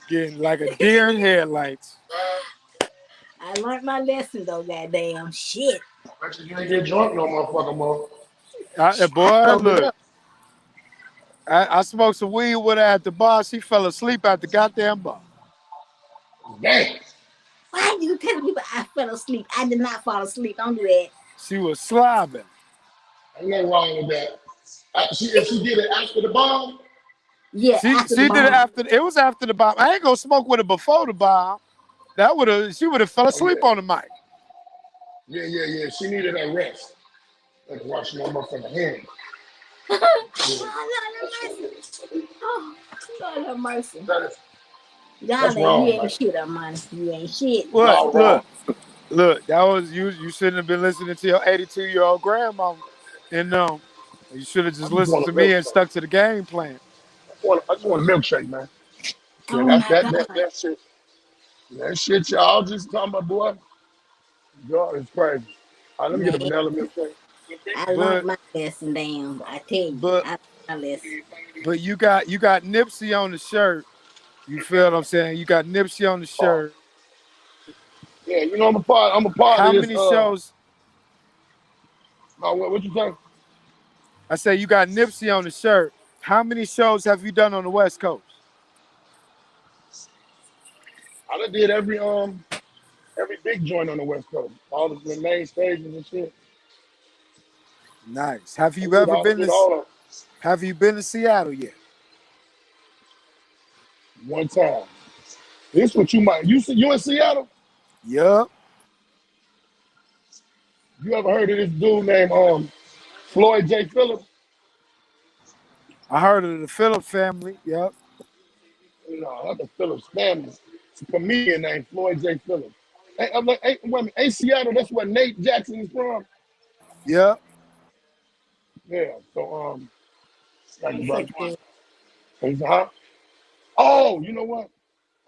getting like a deer in headlights. I learned my lesson though, goddamn. Shit. Bet you ain't get drunk no motherfucking more. I Boy, sobered look, up. I smoked some weed with her at the bar. She fell asleep at the goddamn bar. Damn. Why you telling people I fell asleep? I did not fall asleep. Don't do that. She was slobbing. Ain't nothing wrong with that. If she did it after the bomb, Yeah, She after the she did it bomb. after. It was after the bomb. I ain't gonna smoke with her before the bomb. She would have fell oh yeah. asleep on the mic. Yeah. She needed that rest. Like washing my motherfucking hands. Yeah. Oh, Lord have mercy. Oh, Lord have mercy. That is, Y'all that's ain't, you wrong, man. ain't shit, Armani. You ain't shit. What? Y'all wrong. Look. That was you. You shouldn't have been listening to your 82-year-old grandma. And you should have I just just listened want to a me and milkshake. stuck to the game plan. I just want a milkshake, man. Yeah, Oh my God. that shit. That shit y'all just talking about, boy. God, it's crazy. All right, let me get a Man, vanilla milkshake. I learned But my lesson, damn. I tell you, but I learned my lesson. but you got Nipsey on the shirt. You feel what I'm saying? You got Nipsey on the Oh, shirt. yeah, you know I'm a part How of this. many shows? What you think? I say you got Nipsey on the shirt. How many shows have you done on the West Coast? I done did every big joint on the West Coast, all the main stages and shit. Nice. Have I you did ever all, I been did to all of Have you been to Seattle yet? them one time. This what you might you in Seattle? Yup. You ever heard of this dude named Floyd J. Phillips? I heard of the Phillips family. Yup. No, not the Phillips family. It's a comedian named Floyd J. Phillips. I'm like, wait a minute, ain't Seattle? That's where Nate Jackson is from. Yup. Yeah. So like You about fucking good. he's huh? Oh, you know what?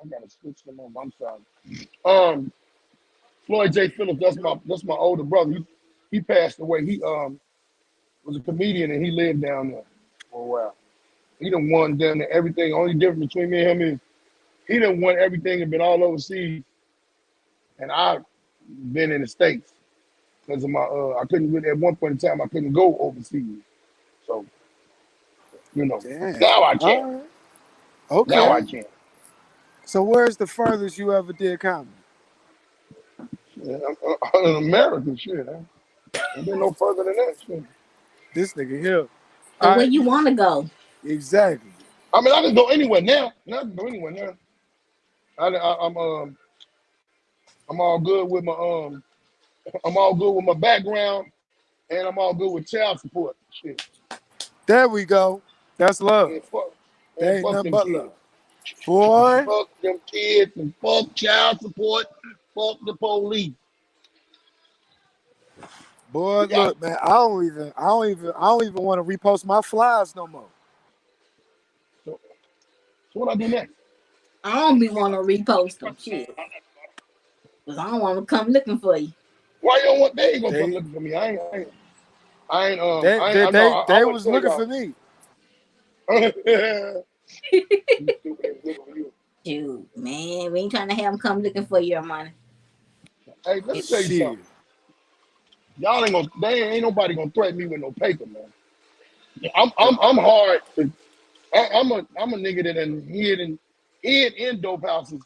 I gotta switch them on. I'm sorry. Um, Floyd J. Phillips. That's my older brother. He passed away. He was a comedian and he lived down there for a while. He done won down there everything. Only difference between me and him is he done won everything and been all overseas, and I've been in the States because of my I couldn't really at one point in time I couldn't go overseas. So Damn. now I can. All right. Now Okay. I can. So where's the furthest you ever did comedy? Yeah, I'm an American shit. Huh? Ain't been no further than that shit. This nigga here. So All where right. you want to go? Exactly. I mean, I can go anywhere now. Now I can go anywhere now. I'm all good with my I'm all good with my background, and I'm all good with child support. Shit. There we go. That's love. Yeah, fuck. Man, ain't fuck nothing them but kids. love. Boy, Fuck them kids and fuck child support. Fuck the police. boy, We got look, man, I don't even want to repost my flyers no more. so what I do next? I don't be want to repost them. Shit. Because I don't want to come looking for you. Why you don't want? They ain't gonna come They looking for me. I they they I know. they, I'm they gonna was tell looking y'all. for me. You stupid ass nigga for you. Shoot, man. We ain't trying to have them come looking for your money. Hey, let me tell you Shit. something. Y'all ain't gonna. Ain't nobody gonna threaten me with no paper, man. I'm hard. I'm a nigga that done hid in dope houses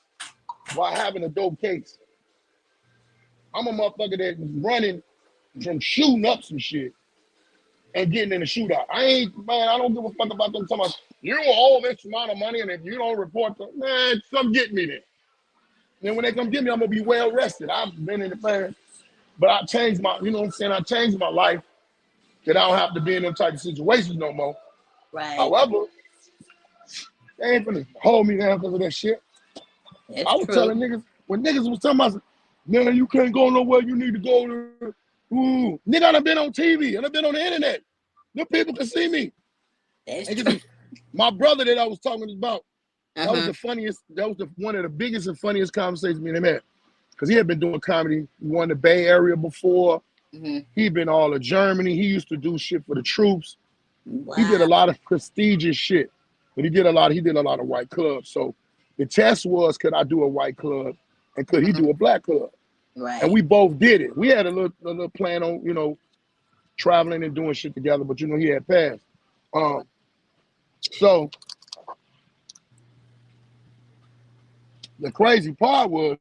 while having a dope case. I'm a motherfucker that was running from shooting up some shit and getting in a shootout. I don't give a fuck about them talking about you owe this amount of money and if you don't report them, man, come get me then. And when they come get me, I'm gonna be well rested. I've been in the fan, but I changed my, you know what I'm saying? I changed my life that I don't have to be in them type of situations no more. Right. However, they ain't gonna hold me down because of that shit. That's I was true. telling niggas, when niggas was talking about, man, you can't go nowhere, you need to go to, ooh. Nigga, I done been on TV, I done been on the internet. The people can see me. That's And true. my brother that I was talking about, that was Uh-huh. the funniest, that was one of the biggest and funniest conversations me and him had. Because he had been doing comedy. He won the Bay Area before. Mm-hmm. He'd been all of Germany. He used to do shit for the troops. He did a Wow. lot of prestigious shit. But he did a lot of white clubs. So the test was, could I do a white club and could he Uh-huh. do a black club? And Right. we both did it. We had a little plan on, traveling and doing shit together, but he had passed. So the crazy part was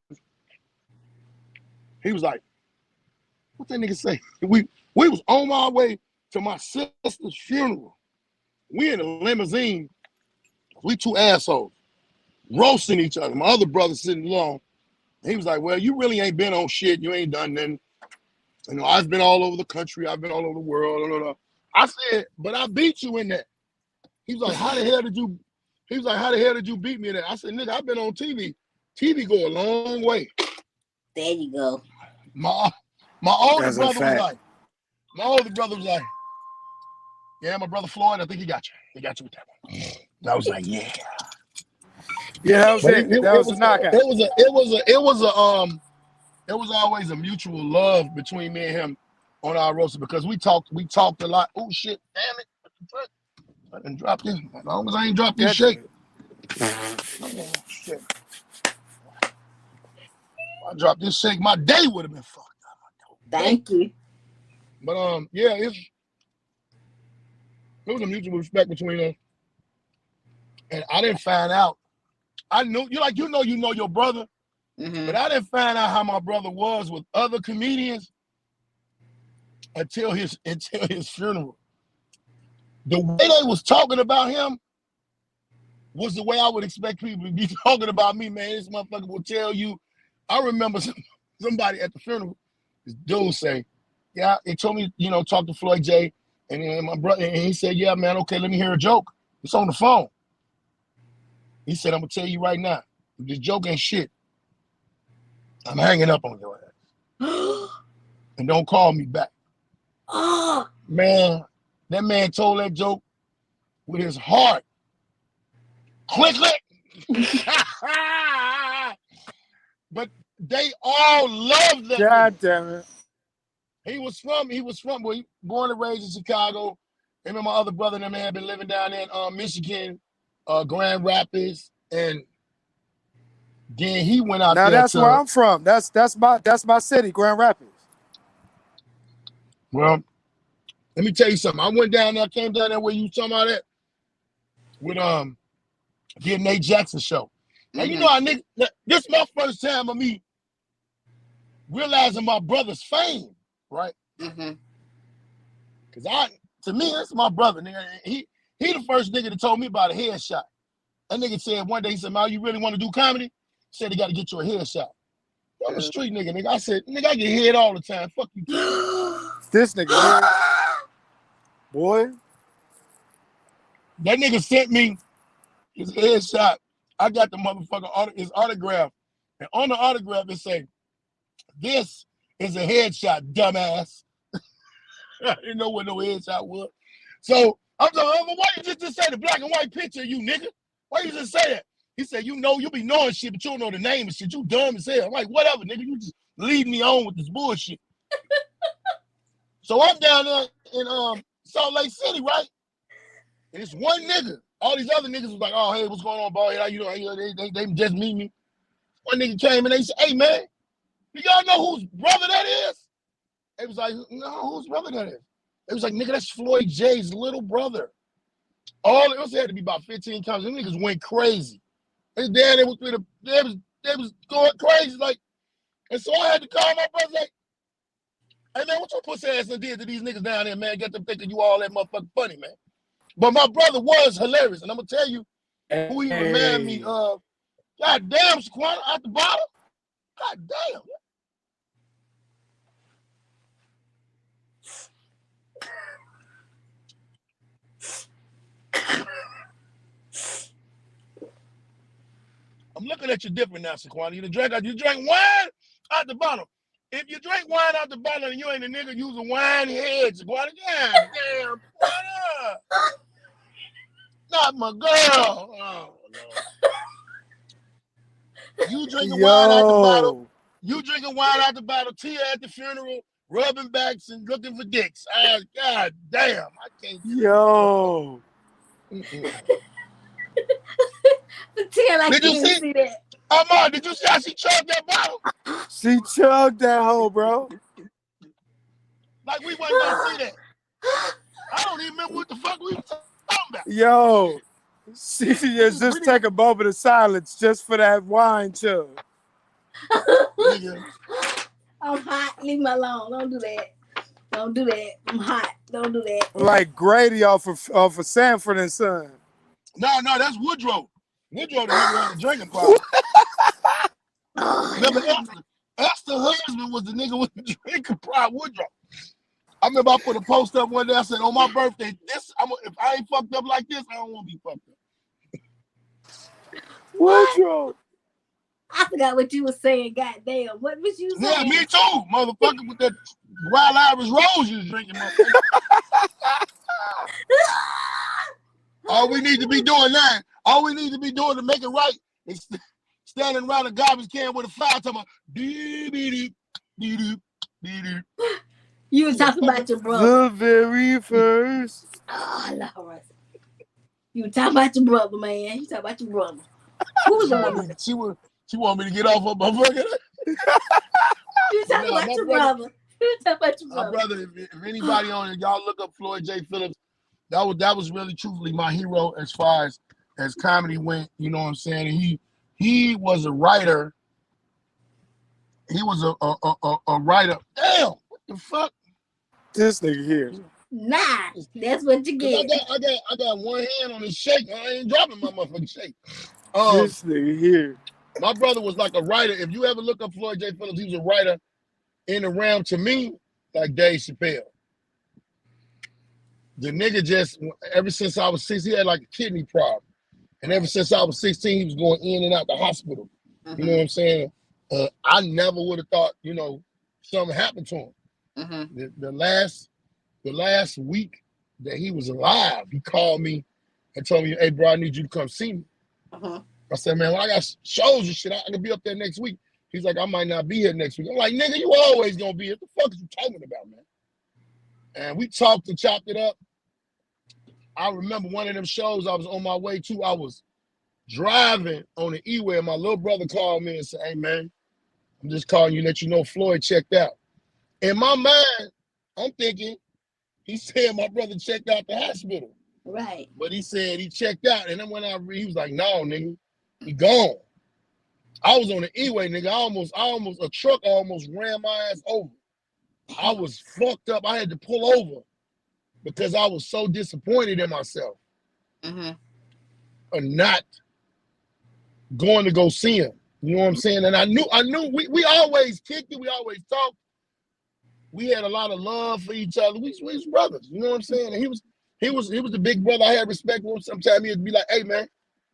he was like, what that nigga say? We was on our way to my sister's funeral. We in a limousine, we two assholes, roasting each other. My other brother sitting along. He was like, well, you really ain't been on shit. You ain't done nothing. I've been all over the country. I've been all over the world. Blah, blah, blah. I said, but I beat you in that. He was like, how the hell did you beat me in that? I said, nigga, I've been on TV. TV go a long way. There you go. My older That's a brother was fact. like, yeah, my brother Floyd, I think he got you. He got you with that one. And I was like, yeah. Yeah, that was But it. That was a knockout. it was always a mutual love between me and him on our roster because we talked a lot. Oh shit, damn it. I didn't drop this. As long as I ain't dropped this That shake. joint. Oh shit. If I dropped this shake, my day would have been fucked up. Thank you. But yeah, it was a mutual respect between us. And I didn't find out. I knew you know your brother, Mm-hmm. but I didn't find out how my brother was with other comedians until his funeral. The way they was talking about him was the way I would expect people to be talking about me, man. This motherfucker will tell you. I remember somebody at the funeral, this dude say, yeah, he told me, talk to Floyd J. And my brother, and he said, yeah, man, okay, let me hear a joke. It's on the phone. He said, I'm gonna tell you right now, if this joke ain't shit, I'm hanging up on your ass. And don't call me back. Oh. Man, that man told that joke with his heart. Click, click. But they all loved that nigga. God damn it. He was born and raised in Chicago. Him and my other brother and them had been living down in Michigan, Grand Rapids, and then he went out Now there that's where to, I'm from. That's my city, Grand Rapids. well, let me tell you something. I came down there where you talking about that with the Nate Jackson show. Now you know this is my first time of me realizing my brother's fame, right? Mm-hmm. Cause to me, that's my brother, nigga. He the first nigga that told me about a headshot. That nigga said one day, he said, "Man, you really want to do comedy?" He said he got to get you a headshot. I'm a street nigga, nigga. I said, nigga, I get head all the time. Fuck you too. This nigga here, boy. That nigga sent me his headshot. I got the motherfucker his autograph, and on the autograph it say, "This is a headshot, dumbass." I didn't know what no headshot was. So I'm like, why you just say the black and white picture, you nigga? Why you just say that? He said, you be knowing shit, but you don't know the name and shit. You dumb as hell. I'm like, whatever, nigga. You just leave me on with this bullshit. So I'm down there in Salt Lake City, right? And it's one nigga. All these other niggas was like, oh, hey, what's going on, boy? How you doing? They just meet me. One nigga came and they said, hey, man, do y'all know whose brother that is? It was like, no, whose brother that is? It was like, nigga, that's Floyd J's little brother. All it had to be about 15 times. Them niggas went crazy. And then they was going crazy, like, and so I had to call my brother, like, hey man, what your pussy ass did to these niggas down there, man? Get them thinking you all that motherfucking funny, man. But my brother was hilarious, and I'm gonna tell you who he reminded me of. God damn, Shaquena at the bottom. God damn. I'm looking at you different now, Shaquena. You drank wine out the bottom. If you drink wine out the bottom and you ain't a nigga, use a wine head, Shaquena. God damn, Shaquena. Not my girl. Oh, no. You drinking wine out the bottle. You drinking wine out the bottle. Tia at the funeral, rubbing backs and looking for dicks. God damn, I can't. Yo. Did you see that? Armand, did you see how she chugged that bottle? She chugged that hoe, bro. Like we wasn't gonna see that. I don't even remember what the fuck we were talking about. Yo, she just take a moment of silence just for that wine chug. I'm hot. Leave me alone. Don't do that. Don't do that. I'm hot. Don't do that. Like Grady off of Sanford and Son. No, that's Woodrow. Woodrow the nigga had a drinking problem. Remember Esther husband was the nigga with the drinking problem. Woodrow. I remember I put a post up one day. I said, on my birthday, if I ain't fucked up like this, I don't want to be fucked up. Woodrow. I forgot what you were saying. Goddamn, what was you saying? Yeah, me too, motherfucker, with that Wild Irish Rose you was drinking, motherfucker. All we need to be doing now, all we need to be doing to make it right is standing around a garbage can with a fire talking about dee-dee-dee, dee-dee-dee-dee. You were talking about your brother. The very first. Oh, Lord. You were talking about your brother, man. You talking about your brother. Who was the She want me to get off of my fucking. You talking about your brother. You talking about your brother. My brother, if anybody on it, y'all look up Floyd J. Phillips. That was really truthfully my hero as far as comedy went. You know what I'm saying? And he was a writer. He was a writer. Damn, what the fuck? This nigga here. Nah, that's what you get. I got one hand on his shake. I ain't dropping my motherfucking shake. This nigga here. My brother was like a writer. If you ever look up Floyd J. Phillips, he was a writer in the realm to me like Dave Chappelle. The nigga just, ever since I was 6, he had like a kidney problem. And ever since I was 16, he was going in and out the hospital. You know what I'm saying? I never would have thought, something happened to him. The last week that he was alive, he called me and told me, hey, bro, I need you to come see me. I said, man, when I got shows and shit, I can be up there next week. He's like, I might not be here next week. I'm like, nigga, you always gonna be here. What the fuck is you talking about, man? And we talked and chopped it up. I remember one of them shows I was on my way to. I was driving on the E-way, and my little brother called me and said, hey, man, I'm just calling you to let you know Floyd checked out. In my mind, I'm thinking, he said my brother checked out the hospital. Right. But he said he checked out. And then when he was like, no, nigga, he gone. I was on the E-way, nigga. A truck almost ran my ass over. I was fucked up. I had to pull over because I was so disappointed in myself. Or not going to go see him. You know what I'm saying? And I knew we always kicked it. We always talked. We had a lot of love for each other. We was brothers. You know what I'm saying? And he was the big brother. I had respect for him. Sometimes he'd be like, hey, man,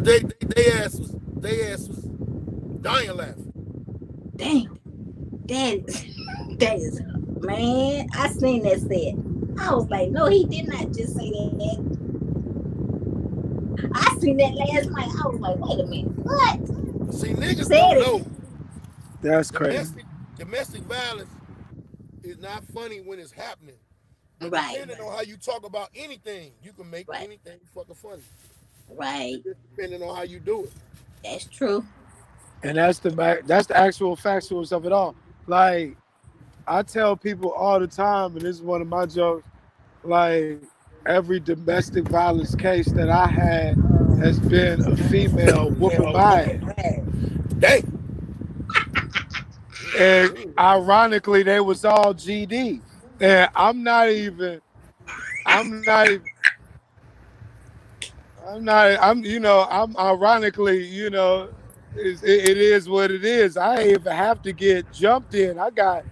But they ass was dying laughing. Damn. That is, that is, man. I seen that set. I was like, no, he did not just say that. I seen that last night. I was like, wait a minute, what? See, He niggas said don't it. know That's crazy. domestic violence is not funny when it's happening. But Right, depending on how you talk about anything, you can make right, anything fucking funny. right. It just depending on how you do it. That's true. And that's the actual factuals of it all. Like I tell people all the time, and this is one of my jokes. Like every domestic violence case that I had has been a female whooping my ass. Dang. And ironically, they was all GD. And I'm not even, I'm ironically, it is what it is. I ain't even have to get jumped in. I got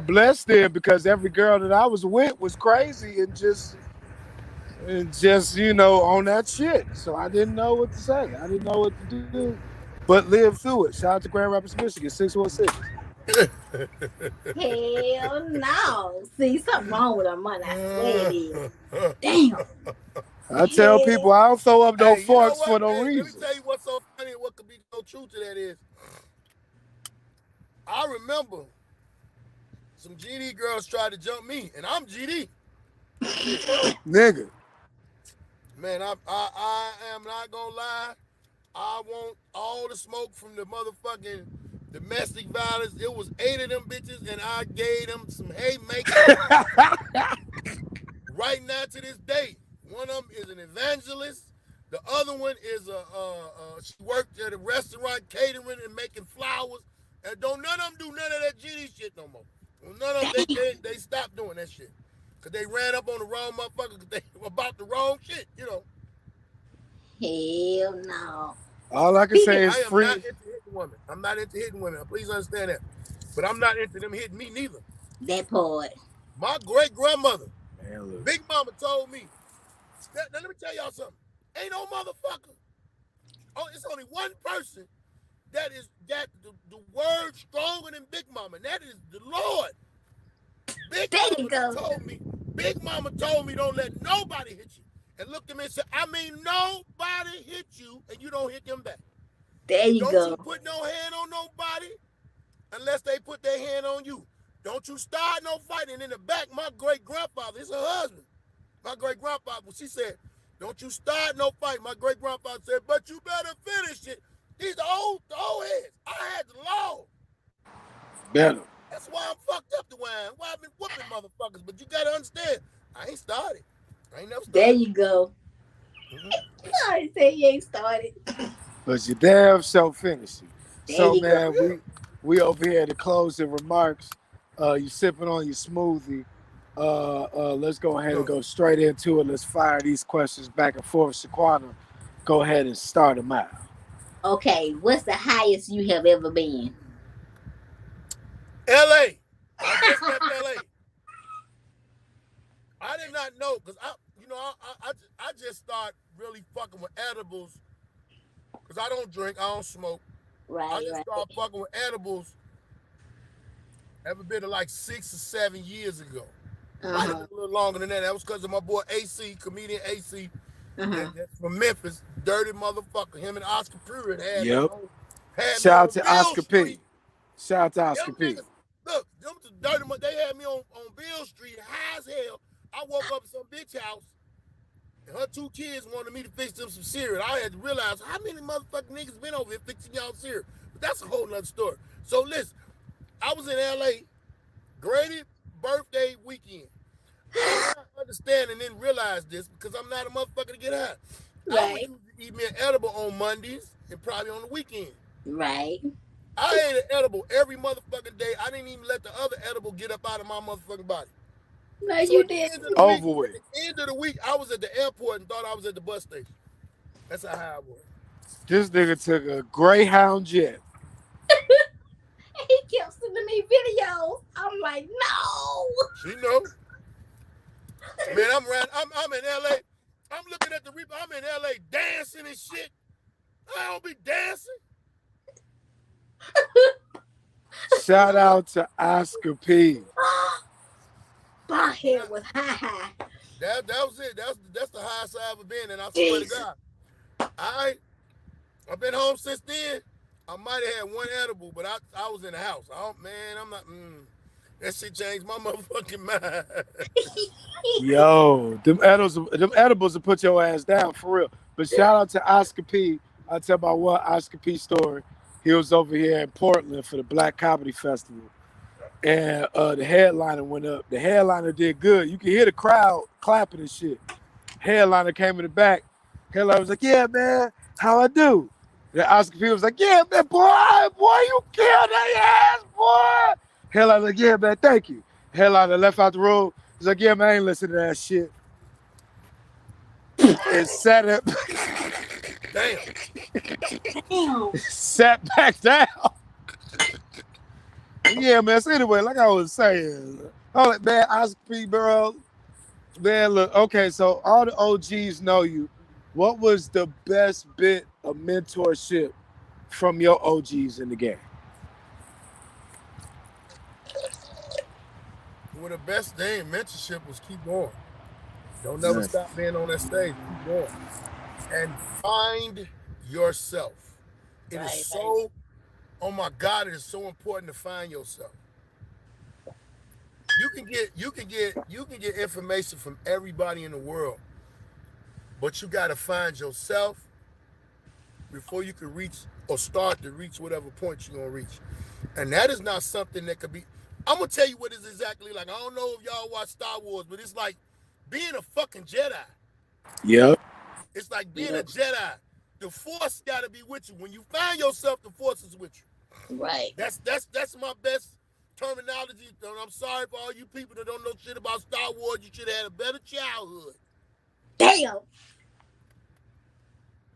blessed in because every girl that I was with was crazy and just on that shit. So I didn't know what to say. I didn't know what to do, but live through it. Shout out to Grand Rapids, Michigan, 616. Hell no. See, something wrong with her money. I swear it is. Damn. I tell Hell. people I don't throw up no Hey, you know forks what? for no Hey, let me reason. tell you what's so funny and what could be no truth to that is. I remember some GD girls tried to jump me, and I'm GD. Shit. Nigga. Man, I am not gonna lie. I want all the smoke from the motherfucking domestic violence. It was 8 of them bitches, and I gave them some haymakers right now to this day. One of them is an evangelist. The other one is she worked at a restaurant catering and making flowers. And don't none of them do none of that GD shit no more. Well, none of them, they stopped doing that shit. Because they ran up on the wrong motherfucker because they were about the wrong shit. Hell no. All I can Speaking say is I am not free. into hitting women. I'm not into hitting women. Please understand that. But I'm not into them hitting me neither. that part. My great grandmother, Man, look. Big Mama, told me. Now, let me tell y'all something. Ain't no motherfucker. Oh, it's only one person that is that the word stronger than Big Mama, and that is the Lord. Big There you Mama go. told me. Big Mama told me don't let nobody hit you. And looked at me and said, I mean, nobody hit you, and you don't hit them back. There you Don't go. you put no hand on nobody unless they put their hand on you. Don't you start no fighting. In the back, my great grandfather, it's her husband. My great grandfather, she said, don't you start no fight. My great grandfather said, but you better finish it. These the old heads. I had the law. Better. That's why I'm fucked up the way I am. Why I've been whooping motherfuckers. But you gotta understand, I ain't started. I ain't never There started. you go. I say you ain't started. But you damn so finish it. There So you go. man, we over here to closing remarks. You sipping on your smoothie. Let's go ahead and go straight into it. Let's fire these questions back and forth. Shaquena, go ahead and start them out. Okay, what's the highest you have ever been? L.A. I just left L.A. I did not know because I just start really fucking with edibles because I don't drink, I don't smoke. I Right, just right. started fucking with edibles. Ever been to like 6 or 7 years ago. Might have Uh-huh. been a little longer than that. That was because of my boy AC, comedian AC, Uh-huh. that's from Memphis, dirty motherfucker. Him and Oscar Pruitt Yep. had me Shout out on to Bill Oscar P. Street. Shout out to Oscar Them P. niggas, look, them dirty. They had me on Bill Street, high as hell. I woke up at some bitch house, and her 2 kids wanted me to fix them some cereal. I had to realize how many motherfucking niggas been over here fixing y'all cereal. But that's a whole nother story. So listen, I was in LA, Grady birthday weekend. I did not understand and didn't realize this because I'm not a motherfucker to get high. I would Right, usually eat me an edible on Mondays and probably on the weekend. right. I ate an edible every motherfucking day. I didn't even let the other edible get up out of my motherfucking body. No, So you at the did. end of the week, Over with. I was at the airport and thought I was at the bus station. That's how high I was. This nigga took a Greyhound jet. He kept sending me videos. I'm like, no. She know. Man, I'm in LA. I'm looking at the replay. I'm in LA dancing and shit. I don't be dancing. Shout out to Oscar P. Baldhead was high. That was it. That's the highest I ever been, and I swear to Jesus. God, I've been home since then. I might have had one edible, but I was in the house. Man, I'm not. That shit changed my motherfucking mind. Yo, them edibles will put your ass down for real. But shout out to Oscar P. I'll tell about one Oscar P story. He was over here in Portland for the Black Comedy Festival. And the headliner went up. The headliner did good. You could hear the crowd clapping and shit. Headliner came in the back. Headliner was like, "Yeah, man, how I do?" The Oscar P was like, "Yeah, man, boy, you killed that ass, boy." Headliner was like, "Yeah, man, thank you." Headliner left out the room. He's like, "Yeah, man, I ain't listening to that shit." And sat up, Damn. Damn. sat back down. Yeah, man. So anyway, like I was saying, man, Oscar P, bro. Man, look, okay, so all the OGs know you. What was the best bit of mentorship from your OGs in the game? Well, the best thing in mentorship was keep going. Don't never Man. stop being on that stage. Keep going. And find yourself. It is Right. so, oh my God, it is so important to find yourself. You can get information from everybody in the world, but you gotta find yourself before you can reach or start to reach whatever point you're gonna reach. And that is not something that could be. I'm gonna tell you what it's exactly like. I don't know if y'all watch Star Wars, but it's like being a fucking Jedi. Yep. It's like being a Yep. Jedi. The Force gotta be with you. When you find yourself, the Force is with you. Right. That's my best terminology. And I'm sorry for all you people that don't know shit about Star Wars. You should have had a better childhood. Damn.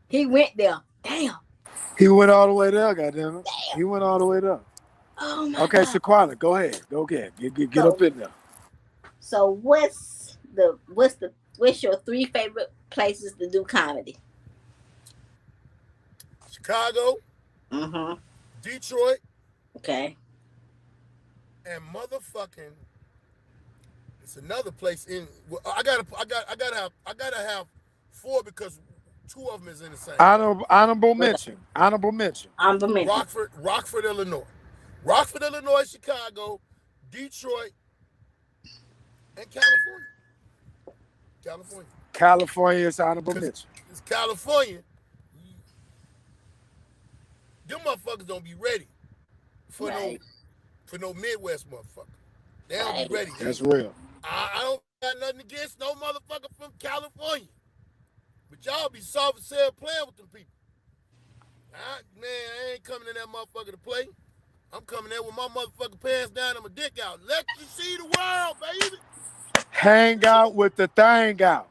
He went there. Damn. He went all the way there, goddamn it. He went all the way there. Oh my Okay, God. Shaquana, go ahead. Go ahead. Get up So in there. so what's your three favorite places to do comedy? Chicago, Mm-hmm. Detroit, Okay. and motherfucking. It's another place in. Well, I gotta have four because two of them is in the same place. Honorable mention. Honorable mention. Honorable mention. Rockford, Illinois. Rockford, Illinois, Chicago, Detroit, and California. California. California is honorable Because mention. it's California. Them motherfuckers don't be ready for no Right. for no Midwest motherfucker. They don't be Right. ready. That's real. I don't got nothing against no motherfucker from California. But y'all be soft as hell playing with them people. I ain't coming in that motherfucker to play. I'm coming there with my motherfucking pants down and my dick out. Let you see the world, baby. Hang out with the thing out.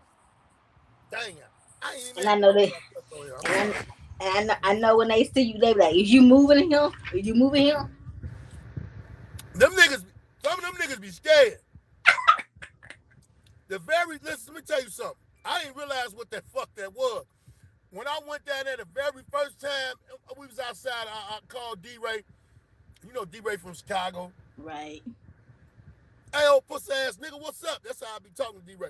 Dang it. I ain't even And made I it know known they I fucked on here. I'm and sorry. I know when they see you, they be like, "Is you moving him? Is you moving him?" Them niggas, some of them niggas be scared. Listen, let me tell you something. I didn't realize what the fuck that was. When I went down there the very first time, we was outside, I called D-Ray. You know D-Ray from Chicago. Right. Hey, old pussy ass nigga, what's up? That's how I be talking to D-Ray.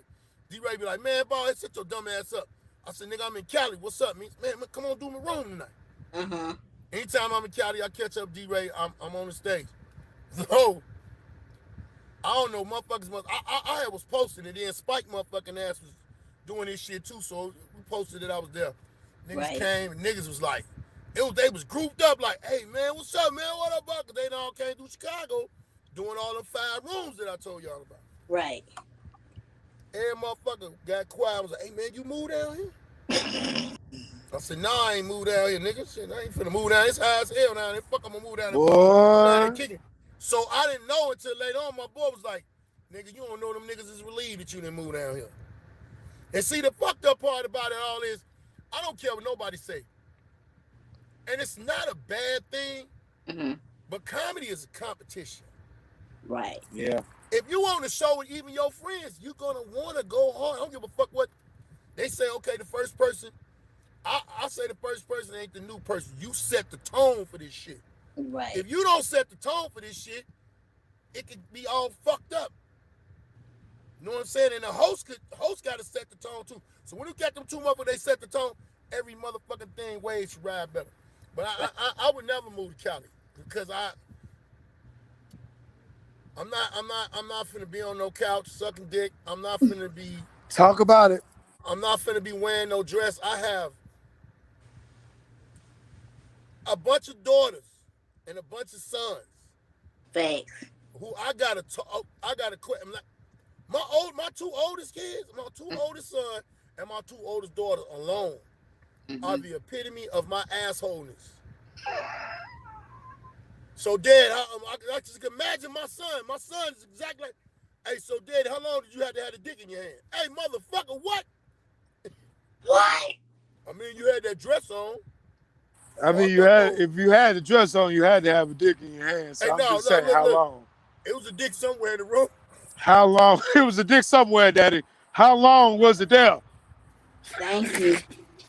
D-Ray be like, man, boy, sit your dumb ass up. I said, nigga, I'm in Cali. What's up? Man, come on, do my room tonight. Uh-huh. Anytime I'm in Cali, I catch up D-Ray, I'm on the stage. So, I don't know, motherfuckers must. I was posting it, then Spike motherfucking ass was doing this shit too, so we posted it, I was there. Niggas Right. came, and niggas was like, they was grouped up like, hey, man, what's up, man? What up, Buck? They all came through Chicago doing all them 5 rooms that I told y'all about. Right. Every motherfucker got quiet. I was like, hey, man, you move down here? I said, nah, I ain't move down here, nigga. Shit, I ain't finna move down. It's high as hell down there. Fuck, I'm gonna move down there. I'm down there Boy. kicking. So I didn't know until later on. My boy was like, nigga, you don't know them niggas is relieved that you didn't move down here. And see, the fucked up part about it all is, I don't care what nobody say. And it's not a bad thing, Mm-hmm. but comedy is a competition. Right. Yeah. If you on the show with even your friends, you're gonna wanna go hard. I don't give a fuck what. They say, okay, the first person, I say the first person ain't the new person. You set the tone for this shit. Right. If you don't set the tone for this shit, it could be all fucked up. You know what I'm saying? And the host got to set the tone too. So when you got them two motherfuckers, they set the tone. Every motherfucking thing ways should ride better. But Right. I would never move to Cali because I'm not finna be on no couch sucking dick. Talk about it. I'm not finna be wearing no dress. I have a bunch of daughters and a bunch of sons Facts. who I gotta quit. My two oldest kids, my two oldest sons and my two oldest daughters alone are Mm-hmm. the epitome of my assholeness. So, Dad, I just imagine my son. My son is exactly like, hey, so, Dad, how long did you have to have the dick in your hand? Hey, motherfucker, what? What? I mean, you had that dress on. I Oh, mean, I thought, oh, if you had the dress on, you had to have a dick in your hand. So hey, I'm no, just no, saying, look, how look. long? It was a dick somewhere in the room How long? It was a dick somewhere, Daddy. How long was it there? Thank you.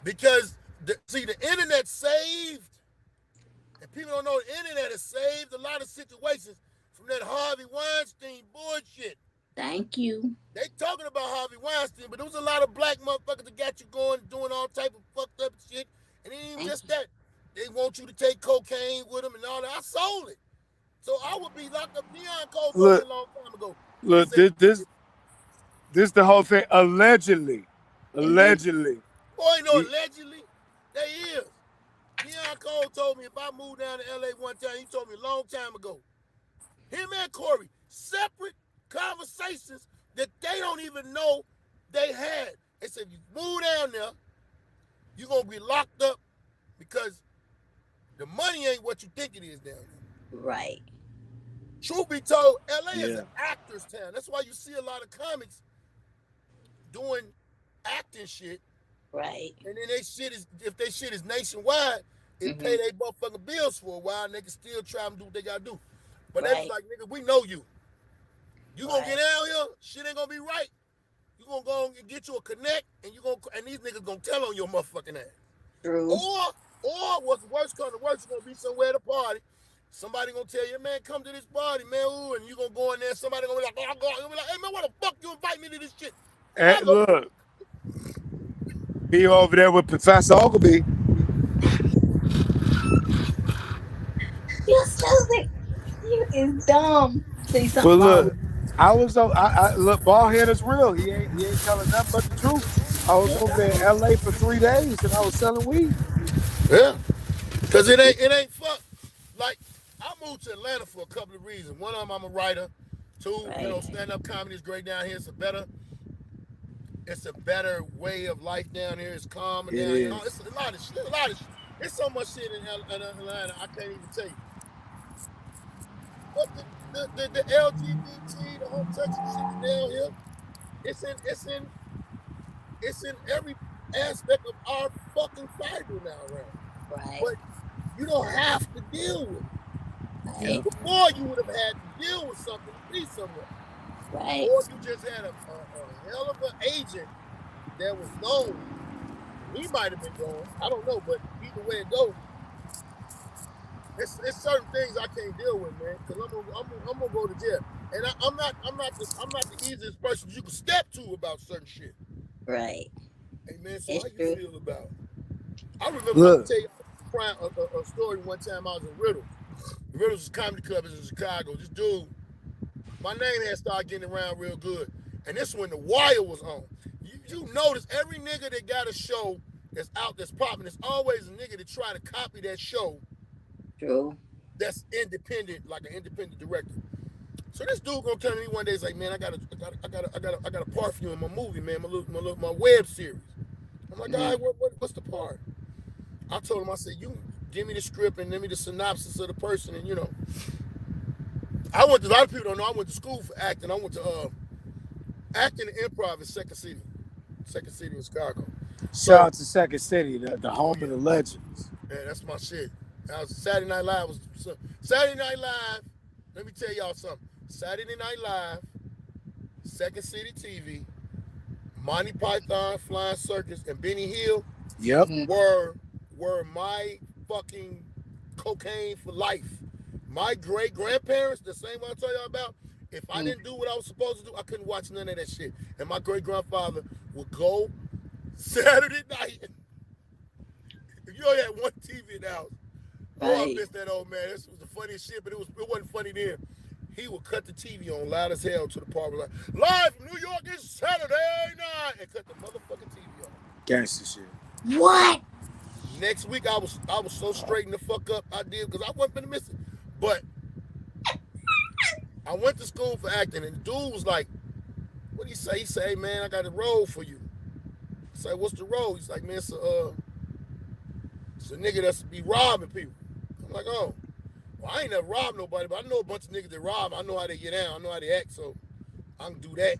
because, see, the internet saved, and people don't know the internet has saved a lot of situations from that Harvey Weinstein bullshit. Thank you. They talking about Harvey Weinstein, but there was a lot of black motherfuckers that got you going, doing all type of fucked up shit. And it ain't even Thank just you. that. They want you to take cocaine with them and all that. I sold it. So I would be locked up. Neon Cole told me Look, a long time ago. He look. said, This the whole thing. Allegedly, Allegedly. allegedly. boy, you know, He, allegedly, they is. Neon Cole told me if I moved down to LA one time, he told me a long time ago. Him and Corey, separate conversations that they don't even know they had. They said, if you move down there, you're going to be locked up because the money ain't what you think it is down there. Right. Truth be told, LA is yeah. an actor's town. That's why you see a lot of comics doing acting shit. Right. And then if they shit is nationwide, it Mm-hmm. pay their motherfucking bills for a while and they can still try and do what they got to do. But they was Right. like, nigga, we know you. You gonna get Right. out here, shit ain't gonna be right. You gonna go and get you a connect, and these niggas gonna tell on your motherfucking ass. True. Or what's worse come to worse, you gonna be somewhere at a party. Somebody gonna tell you, man, come to this party, man. Ooh, and you gonna go in there. Somebody gonna be like, oh, God. You'll be like, hey, man, why the fuck you invite me to this shit? And Mother. look, be over there with Professor Ogilvy. You stupid. You is dumb. See But something wrong look, with I was on. I look, Baldhead is real. He ain't telling nothing but the truth. I was over there in LA for 3 days and I was selling weed. Yeah, cause it ain't fuck. Like I moved to Atlanta for a couple of reasons. One of them, I'm a writer. Two, right. stand up comedy is great down here. It's a better way of life down here. It's calmer It down here. is. It's a lot of shit. A lot of shit. It's so much shit in Atlanta. I can't even tell you. But the LGBT, the homosexual shit is down here. It's in it's in it's in every aspect of our fucking fiber now around. Right. But you don't have to deal with it. Right. Before you would have had to deal with something to be somewhere. Right. Or you just had a hell of an agent that was known. He might have been going. I don't know, but either way it goes, it's certain things I can't deal with, man, because I'm gonna go to jail. And I'm not the easiest person you can step to about certain shit. Right. Hey man, so It's how you true. feel about it? I remember I'm gonna Look, tell you a story one time I was in Riddles. Riddles Comedy Club is in Chicago. This dude, my name had started getting around real good. And this when the wire was on. You notice every nigga that got a show that's out that's popping, it's always a nigga that try to copy that show True. that's independent, like an independent director. So this dude gonna come to me one day, he's like, man, I got a part for you in my movie, man, my web series. I'm like, all Mm-hmm. right, what's the part? I told him, I said, you give me the script and give me the synopsis of the person, and a lot of people don't know, I went to school for acting. I went to acting and improv in Second City in Chicago. shout So, out to Second City, the oh home yeah, of the legends. man, that's my shit. Saturday Night Live Saturday Night Live. Let me tell y'all something. Saturday Night Live, Second City TV, Monty Python, Flying Circus, and Benny Hill Yep. were were my fucking cocaine for life. My great grandparents, the same one I told y'all about, if I didn't do what I was supposed to do, I couldn't watch none of that shit. And my great grandfather would go Saturday night. You only had one TV in the house. Oh, I Right. miss that old man. This was the funniest shit, but it wasn't funny then. He would cut the TV on loud as hell to the part where like, live from New York is Saturday night, and cut the motherfucking TV on. Gangster shit. What? Next week I was so straightened the fuck up I did because I wasn't finna miss it. But I went to school for acting, and the dude was like, what do you say? He said, hey man, I got a role for you. I said, what's the role? He's like, man, it's a nigga that's be robbing people. I'm like, oh. Well, I ain't never robbed nobody, but I know a bunch of niggas that rob. I know how they get down. I know how they act, so I can do that.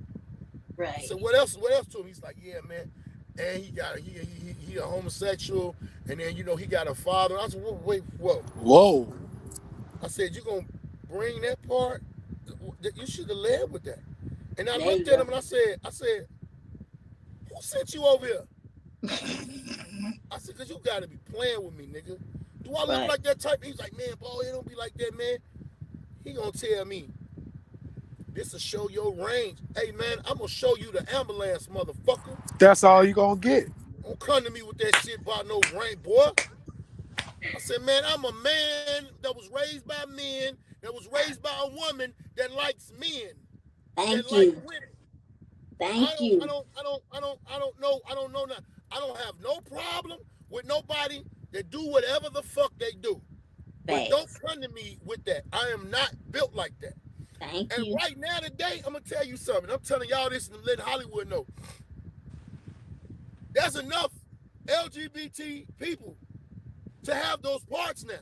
Right. I said, what else to him? He's like, yeah, man. And he a homosexual, and then, you know, he got a father. I said, wait, whoa. Whoa. I said, you gonna bring that part? You should have led with that. And I There looked you at go. him and I said, who sent you over here? I said, because you got to be playing with me, nigga. Do I look Right. like that type? He's like, man, Baldhead, don't be like that, man. He going to tell me, this will show your range. Hey, man, I'm going to show you the ambulance, motherfucker. That's all you gonna get. Don't come to me with that shit about no range, boy. I said, man, I'm a man that was raised by men, that was raised by a woman that likes men, Thank that like you. women. Thank you. I don't know nothing. I don't have no problem with nobody that do whatever the fuck they do. But don't Facts. come to me with that. I am not built like that. Thank And you. right now today, I'm gonna tell you something. I'm telling y'all this and let Hollywood know. There's enough LGBT people to have those parts now.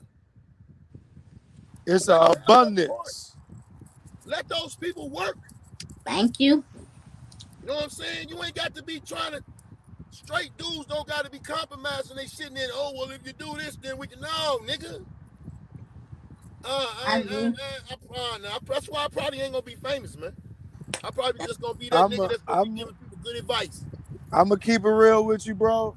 It's Let an them have those parts. abundance. Let those people work. Thank you. You know what I'm saying? You ain't got to be trying to. Straight dudes don't got to be compromising. They sitting there. Oh well, if you do this, then we can. No, nigga. I agree. That's why I probably ain't gonna be famous, man. I probably just gonna be that I'm nigga a, that's gonna be I'm giving people good advice. I'm gonna keep it real with you, bro.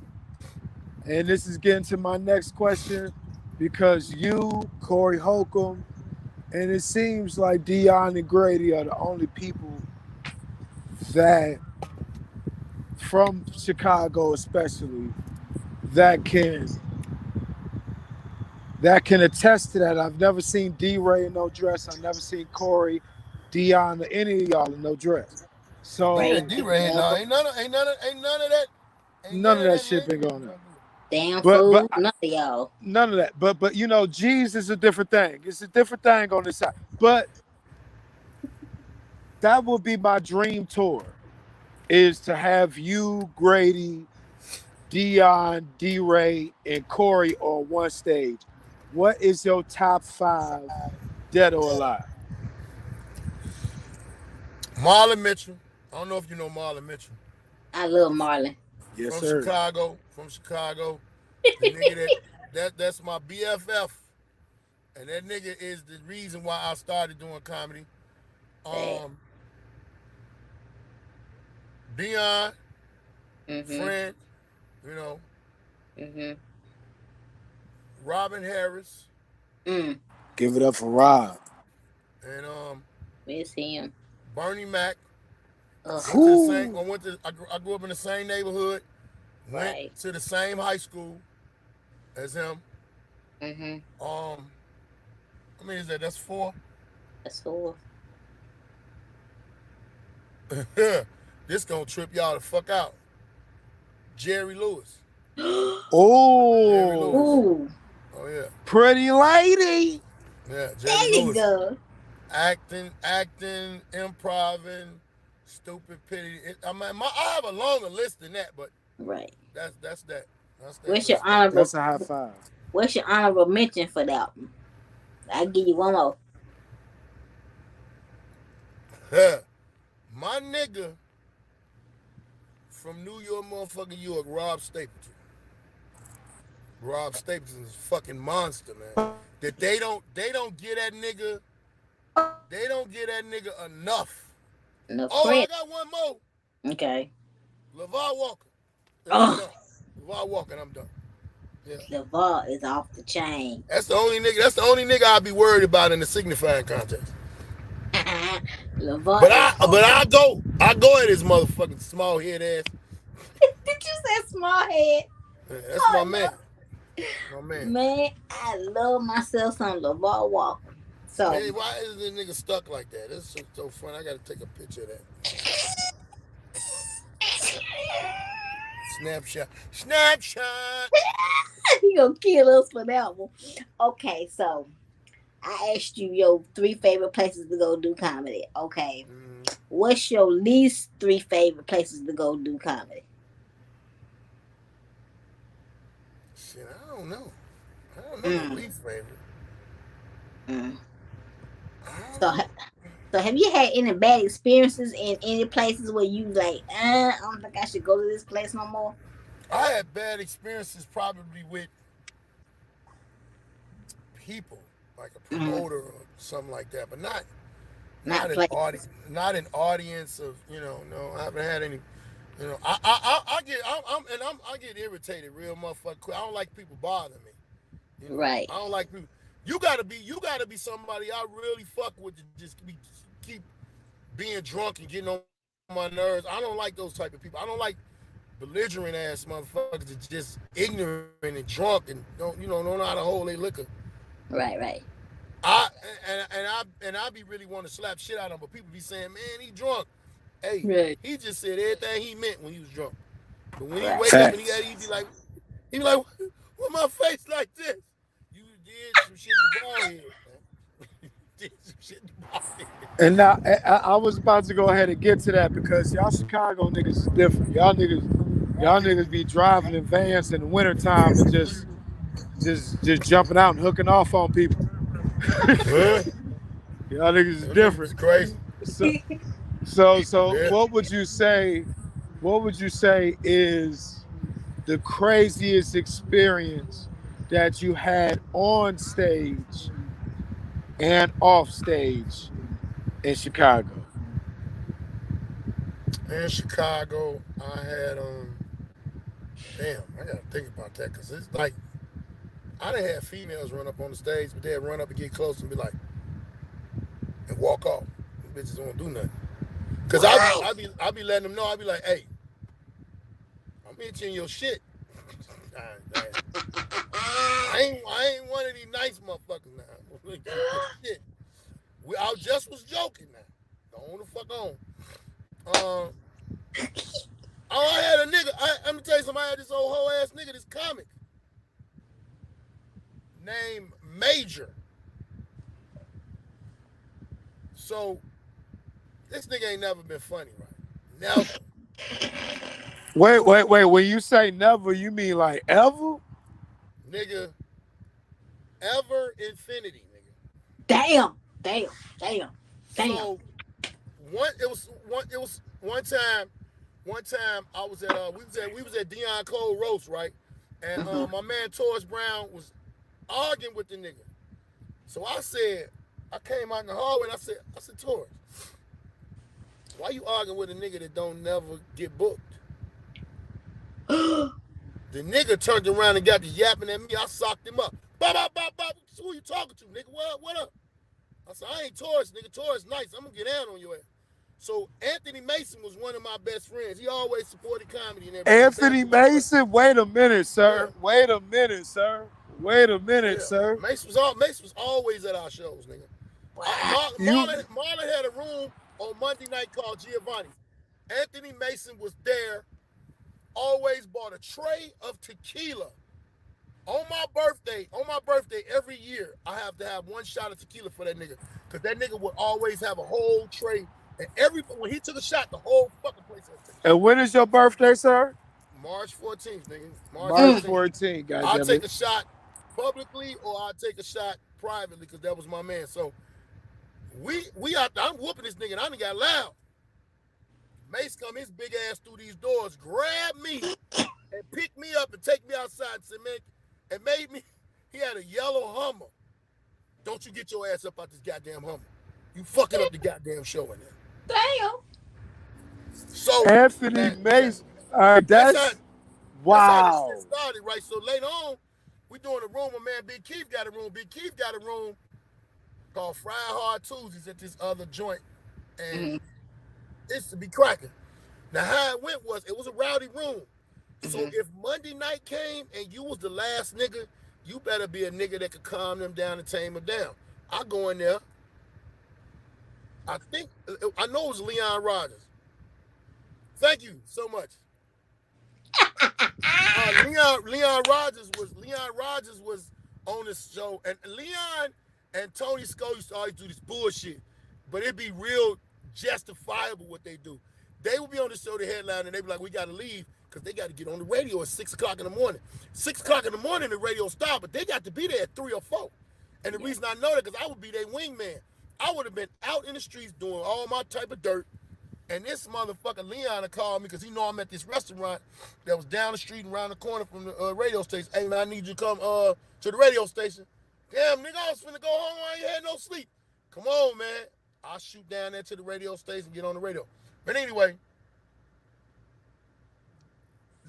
And this is getting to my next question because you, Corey Holcomb, and it seems like Dion and Grady are the only people that, from Chicago especially, that can attest to that. I've never seen D-Ray in no dress. I've never seen Corey, Dion, or any of y'all in no dress. D-Ray, So D-Ray, no, Never. ain't none of that. Ain't none none of of that that. shit been going on. Damn But fool. None of y'all. none of that. But you know, G's is a different thing. It's a different thing on this side. But that would be my dream tour, is to have you, Grady, Dion, D-Ray, and Corey on one stage. What is your top 5, dead or alive? Marlon Mitchell. I don't know if you know Marlon Mitchell. I love Marlon. Yes, From sir. Chicago. The nigga that's my BFF. And that nigga is the reason why I started doing comedy. Facts. Dion, Mhm. friend, you know, Mhm. Robin Harris, Mm. Give it up for Rob. and Miss him. Bernie Mac. Ugh. Went to the same. Whoo. I grew up in the same neighborhood. Went Right. to the same high school as him. Mhm. Um, I mean, that's 4. That's four. This gonna trip y'all the fuck out. Jerry Lewis. Jerry Lewis. Oh, Ooh. Oh yeah, pretty lady. yeah. Jerry There you Lewis. go. Acting, improving, stupid pity. I have a longer list than that, but Right. that's that. That's that What's your list. honorable? That's a high 5. What's your honorable mention for that one? I'll give you one more. My nigga from New York, motherfucking York, Rob Stapleton. Rob Stapleton is a fucking monster, man. That they don't get that nigga. They don't get that nigga enough. No Oh, I credit. got one more. Okay. LeVar Walker, and I'm Oh, done. LeVar Walker, and I'm done. Yeah. LeVar is off the chain. That's the only nigga. That's the only nigga I'd be worried about in the signifying contest. LeVar But is off. I go at his motherfucking small head ass. Did you say small head? Yeah, that's my Oh man. My man. man, I love myself some LeVar Walker. So Man, why is this nigga stuck like that? That's so funny. I gotta take a picture of that. Snapshot. Snapshot. he gonna kill us for that one. Okay, so I asked you your three favorite places to go do comedy. Okay, what's your least three favorite places to go do comedy? Shit, I don't know. I don't know my Mm, least favorite. mm. I don't So, know. so have you had any bad experiences in any places where you like, I don't think I should go to this place no more? I had bad experiences probably with people, like a Mm, promoter or something like that, but not not an audience, places. not an audience of no, I haven't had any. I get I get irritated, real motherfucker. I don't like people bother me. Right, I don't like people. You gotta be somebody I really fuck with to just keep being drunk and getting on my nerves. I don't like those type of people. I don't like belligerent ass motherfuckers that just ignorant and drunk and don't know how to hold their liquor. right, right, I and I be really want to slap shit out of him, but people be saying, "Man, he drunk." Hey, right, he just said everything he meant when he was drunk. But when he right. wake up and Facts. he be like, "What my face like this?" You did some shit to ball head, man. You did some shit to ball head. And now I was about to go ahead and get to that because y'all Chicago niggas is different. Y'all niggas be driving in vans in the wintertime and just jumping out and hooking off on people. Huh? Y'all niggas is Them niggas is different. crazy. So so Yeah. what would you say? What would you say is the craziest experience that you had on stage and off stage in Chicago? In Chicago, I had damn, I gotta think about that because it's like I done had females run up on the stage, but they'd run up and get close and be like, and walk off. Them bitches don't do nothing. Cause Wow. I be letting them know. I be like, hey, I'm itching your shit. I ain't one of these nice motherfuckers now. Shit. I just was joking now. Don't the fuck on. Um, I had a nigga. Let me tell you something. I had this old hoe ass nigga, this comic named Major. So this nigga ain't never been funny, right? Never. Wait. When you say never, you mean like ever? Nigga, ever infinity, nigga. Damn, damn, damn, damn. So one time I was at we was at Dion Cole roast, right? And Hmm. my man Torres Brown was arguing with the nigga. So I came out in the hallway and I said, Torres, why you arguing with a nigga that don't never get booked? The nigga turned around and got to yapping at me. I socked him up. Bop, bop, bop, bop. Who you talking to, nigga? What up? I said, I ain't Torres, nigga. Torres nice. I'm gonna get down on your ass. So Anthony Mason was one of my best friends. He always supported comedy and everything. Anthony Basketball player. Mason? Wait a minute, Yeah, sir. Wait a minute, sir. Wait a minute, yeah. sir. Mace was always at our shows, nigga. Wow. You Marlon had a room on Monday night called Giovanni's. Anthony Mason was there. Always bought a tray of tequila. On my birthday, every year, I have to have one shot of tequila for that nigga. Because that nigga would always have a whole tray. And when he took a shot, the whole fucking place had to take a shot. and when is your birthday, sir? March 14th, nigga. March March Mm. 14th. 14th, I'll goddamn take it. a shot publicly or I'll take a shot privately because that was my man. So we out there, I'm whooping this nigga and I done got loud. Mace come his big ass through these doors, grab me and pick me up and take me outside and said, man, and made me, he had a yellow Hummer. Don't you get your ass up out this goddamn Hummer. You fucking up the goddamn show in there. Damn. So Anthony that Mason. All right, That's how the shit wow. started, right? So later on, we doing a room. My man Big Keith got a room. Big Keith got a room called Fried Hard Tuesdays at this other joint, and Mm-hmm. it's to be cracking. Now how it went was it was a rowdy room. So Mm-hmm. if Monday night came and you was the last nigga, you better be a nigga that could calm them down and tame them down. I go in there. I know it was Leon Rogers. Thank you so much. Leon Rogers was on this show, and Leon and Tony Sco used to always do this bullshit, but it'd be real justifiable what they do. They would be on the show, the headline, and they'd be like, "We got to leave because they got to get on the radio at 6 o'clock in the morning. 6 o'clock in the morning, the radio stopped, but they got to be there at 3 or 4. And the Yeah. reason I know that because I would be their wingman. I would have been out in the streets doing all my type of dirt. And this motherfucker Leon called me because he know I'm at this restaurant that was down the street and around the corner from the radio station. Hey man, I need you to come to the radio station. Damn nigga, I was finna go home. I ain't had no sleep. Come on, man. I'll shoot down there to the radio station and get on the radio. But anyway,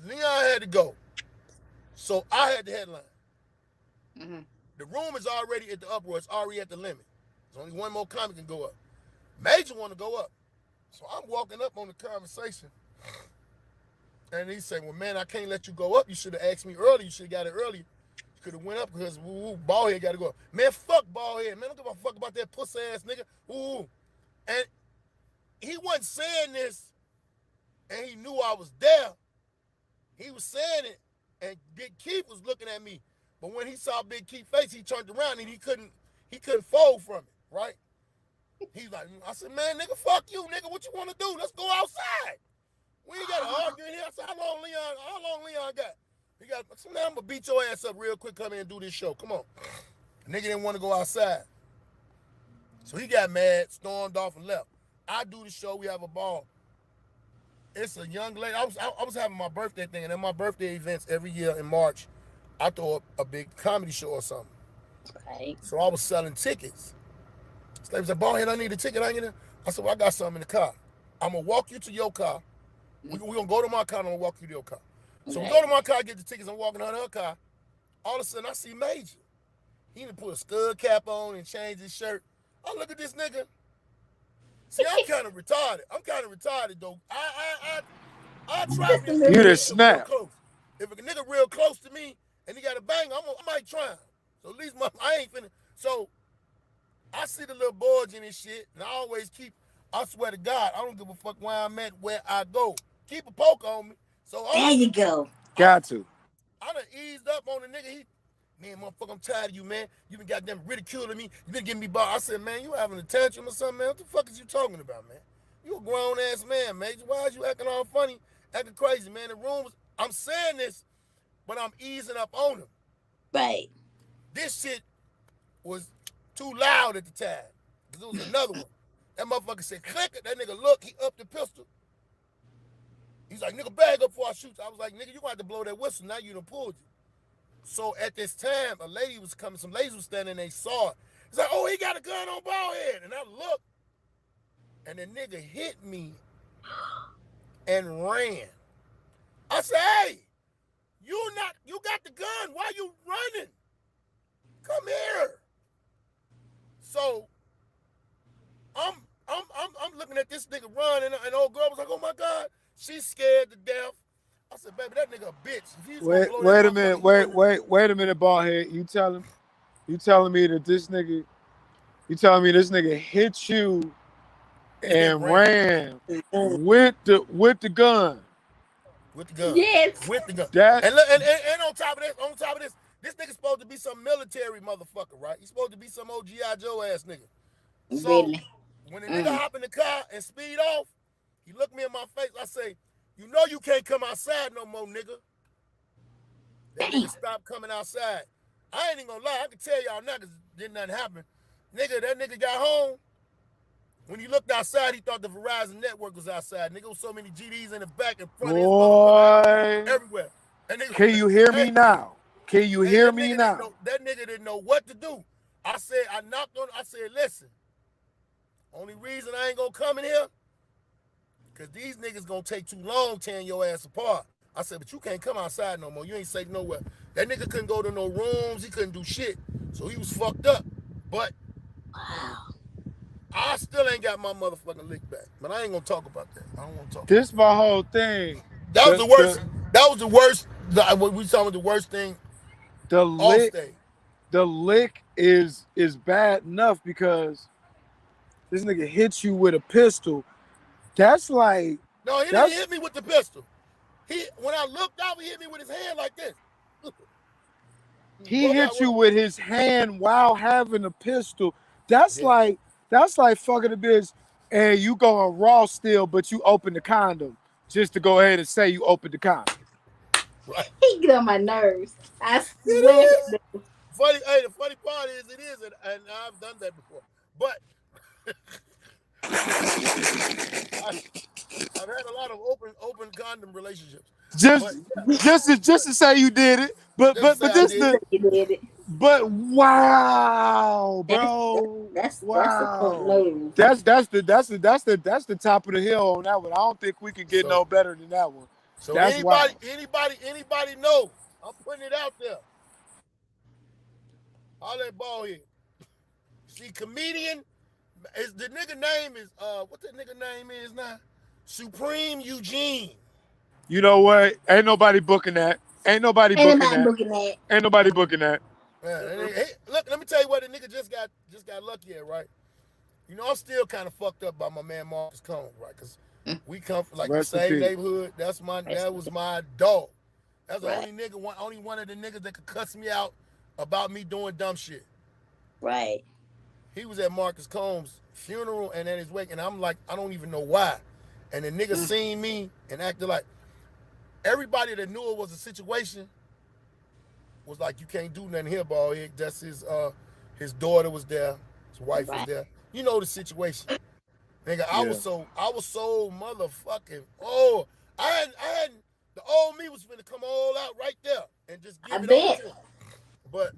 Leon had to go. So I had the headline. Mm-hmm. The room is already at the uproar. It's already at the limit. There's only one more comic can go up. Major want to go up. So I'm walking up on the conversation. And he said, well, man, I can't let you go up. You should have asked me earlier. You should have got it earlier. You could have went up because Baldhead got to go up. Man, fuck Baldhead. Man, I don't give a fuck about that pussy ass nigga. Ooh. And he wasn't saying this and he knew I was there. He was saying it and Big Keith was looking at me. But when he saw Big Keith's face, he turned around and he couldn't fold from it, right? He's like, I said, man, nigga, fuck you, nigga. What you want to do? Let's go outside. We ain't got to argue in here. I said, how long Leon got? He got, I said, man, I'm going to beat your ass up real quick. Come in and do this show. Come on. The nigga didn't want to go outside. So he got mad, stormed off and left. I do the show. We have a ball. It's a young lady. I was having my birthday thing, and at my birthday events every year in March, I throw a big comedy show or something. Right. So I was selling tickets. So they said, Baldhead, I need a ticket. I said, well, I got something in the car. I'm going to walk you to your car. We're going to go to my car and I'm going to walk you to your car. So we go to my car, get the tickets. I'm walking out of her car. All of a sudden, I see Major. He done put a scud cap on and changed his shirt. I look at this nigga. See, I'm kind of retarded, though. I try to be a You nigga the real snap. close. If a nigga real close to me and he got a bang, I might try him. So at least I ain't finna. So I see the little boards in this shit, and I always I swear to God, I don't give a fuck where I'm at, where I go. Keep a poke on me. So There you go. Got to. I done eased up on the nigga. Man, motherfucker, I'm tired of you, man. You been goddamn ridiculing me. You been giving me bar. I said, man, you having a tantrum or something, man? What the fuck is you talking about, man? You a grown ass man, Major. Why is you acting all funny, acting crazy, man? The room was, I'm saying this, but I'm easing up on him. Right. This shit was too loud at the time. Because it was another one. That motherfucker said, click it. That nigga look, he upped the pistol. He's like, nigga, bag up before I shoot you. I was like, nigga, you gonna have to blow that whistle. Now you done pulled it. So at this time, a lady was coming, some ladies was standing, they saw it. It's like, oh, he got a gun on Baldhead. And I looked, and the nigga hit me and ran. I said, hey, you got the gun. Why you running? Come here. So I'm looking at this nigga run, and old girl was like, oh my God, she's scared to death. I said, baby, that nigga a bitch. If he's Wait a minute. Wait a minute, Baldhead. You telling me that this nigga, hit you and ran with the gun. With the gun. Yes. With the gun. That And on top of this, this nigga's supposed to be some military motherfucker, right? He's supposed to be some old G.I. Joe ass nigga. So Really? when the nigga hop in the car and speed off, he looked me in my face. I say, you know you can't come outside no more, nigga. That nigga stopped coming outside. I ain't even gonna lie. I can tell y'all now because didn't nothing happen. Nigga, that nigga got home. When he looked outside, he thought the Verizon network was outside. Nigga was so many GDs in the back and front of his motherfucker everywhere. Nigga, can you hear me now? Can you hear me now? That nigga didn't know what to do. I knocked on, I said, listen, only reason I ain't gonna come in here, because these niggas gonna take too long tearing your ass apart. I said, but you can't come outside no more. You ain't safe nowhere. That nigga couldn't go to no rooms. He couldn't do shit. So he was fucked up. But Wow. I still ain't got my motherfucking lick back. But I ain't gonna talk about that. I don't want to talk about This that. my whole thing. That was The the worst. the That was the worst. What we talking about the worst thing the off lick stage. the lick is bad enough because this nigga hits you with a pistol. That's like No, he didn't that's hit me with the pistol. He when I looked out, he hit me with his hand like this. he Bug out hit you what? with his hand while having a pistol. That's Yeah, like that's like fucking a bitch and you going raw still, but you open the condom just to go ahead and say you opened the condom. right. He get on my nerves. I It swear he is. do. Funny. Hey, the funny part is it is, and I've done that before. But I, I've had a lot of open condom relationships. But Just yeah, just to say you did it. But just to but say but I this did. the He did it. but wow, That's bro. that's a punk Wow. move. That's the top of the hill on that one. I don't think we can get So no better than that one. so That's wild. anybody know? I'm putting it out there. All that ball here. See, comedian is the nigga name is what the nigga name is now? Supreme Eugene. You know what? Ain't nobody booking that. Ain't nobody Ain't booking nobody that. booking that. Ain't nobody booking that. Man, Mm-mm. hey, look, let me tell you what the nigga just got lucky at, right? You know, I'm still kind of fucked up by my man Marcus Combs, right? Cause Mm. we come from like the Rest in same peace. neighborhood. Rest That in was peace. my dog. That's the Right, only one of the niggas that could cuss me out about me doing dumb shit. right. He was at Marcus Combs' funeral and at his wake, and I'm like, I don't even know why. And the nigga Mm. seen me and acted like everybody that knew it was a situation was like, you can't do nothing here, ball. That's his daughter was there, his wife was Right. there. You know the situation. Nigga, Yeah. I was so motherfucking oh I had the old me was finna come all out right there and just I give it all bet. to him. But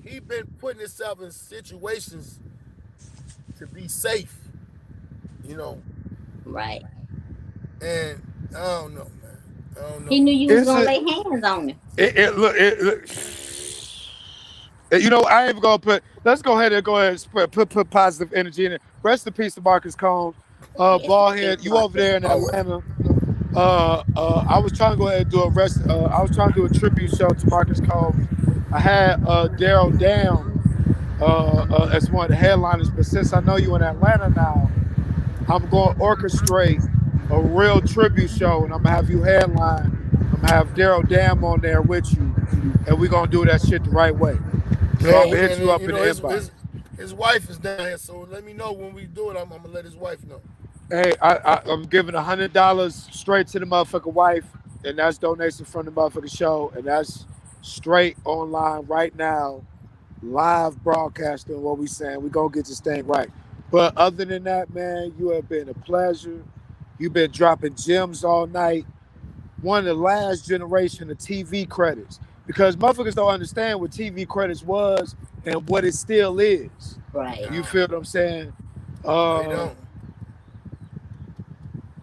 he been putting himself in situations to be safe, you know. Right. And I don't know, man. I don't He know. knew you was Is gonna it lay hands on him. look you know, I ain't gonna put. Let's go ahead and put positive energy in it. Rest in peace to Marcus Combs. Yes, it Ballhead, you over Marcus. there in I will. Atlanta. I was trying to go ahead and do a rest. I was trying to do a tribute show to Marcus Combs. I had Daryl Dam as one of the headliners, but since I know you in Atlanta now, I'm going to orchestrate a real tribute show, and I'm gonna have you headline. I'm gonna have Daryl Dam on there with you, and we're gonna do that shit the right way. So I'm Yeah, gonna hit and you up you in the know inbox. his wife is down here, so let me know when we do it. I'm gonna let his wife know. Hey, I'm giving $100 straight to the motherfucking wife, and that's donation from the motherfucking show, and that's straight online right now, live broadcasting what we saying. We gonna get this thing right. But other than that, man, you have been a pleasure. You've been dropping gems all night. One of the last generation of TV credits because motherfuckers don't understand what TV credits was and what it still is. Right. You Nah, feel what I'm saying? they Uh, don't.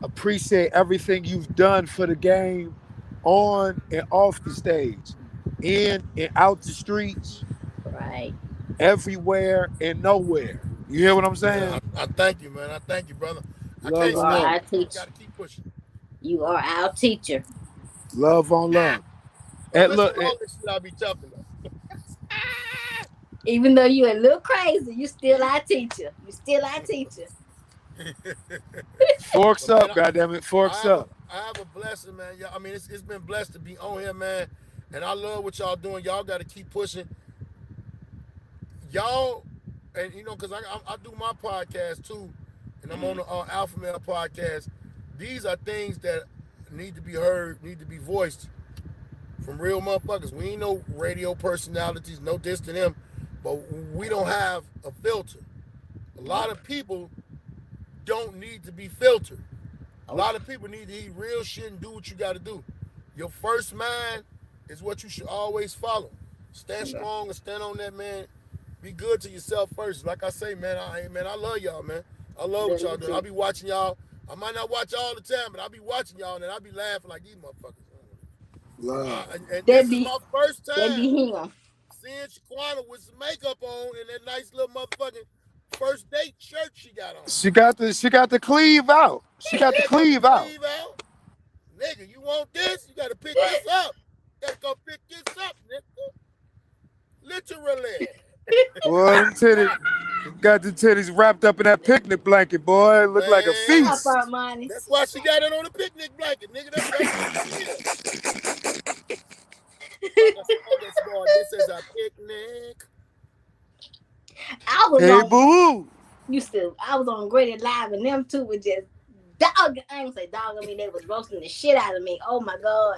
appreciate everything you've done for the game on and off the stage, in and out the streets, Right. everywhere and nowhere. You hear what I'm Yeah, saying? I thank you, man. I thank you, brother. I Love can't You on are stop. our love. I teacher. gotta keep pushing. You are our teacher. Love on love. But And listen look, to all this shit I be talking though. Even though you a little crazy, you still our teacher. You still our teacher. forks But man, up, goddamn it, forks I up. have a blessing, man. Yeah, I mean it's been blessed to be on here, man. And I love what y'all doing. Y'all got to keep pushing. Y'all, and you know, cause I do my podcast too, and I'm on Mm. the Alpha Male podcast. These are things that need to be heard, need to be voiced from real motherfuckers. We ain't no radio personalities, no diss to them, but we don't have a filter. A lot Nope. of people don't need to be filtered. A Nope. lot of people need to eat real shit and do what you got to do. Your first mind is what you should always follow. Stand Yeah. strong and stand on that, man. Be good to yourself first. Like I say, man, I love y'all, man. I love what Love y'all you doing. I'll too. be watching y'all. I might not watch all the time, but I'll be watching y'all and I'll be laughing like these motherfuckers. Love. And That this is be my first that time be him. seeing Shaquana with some makeup on and that nice little motherfucking first date shirt she got on. She got the cleave out. She got the Yeah, got the cleave out. sleeve out. Nigga, you want this? You gotta pick this up. You gotta go pick this up, nigga. Literally. Boy, them titties got the titties wrapped up in that picnic blanket, boy. It looked like a Man, Stop, feast. Armani. that's why she got it on a picnic blanket, nigga. That's what this is. Like a smorgasbord. This is a picnic. I was Hey, on boo. I was on Graded Live and them two were just dog. I ain't say dog. I mean they was roasting the shit out of me. Oh my god.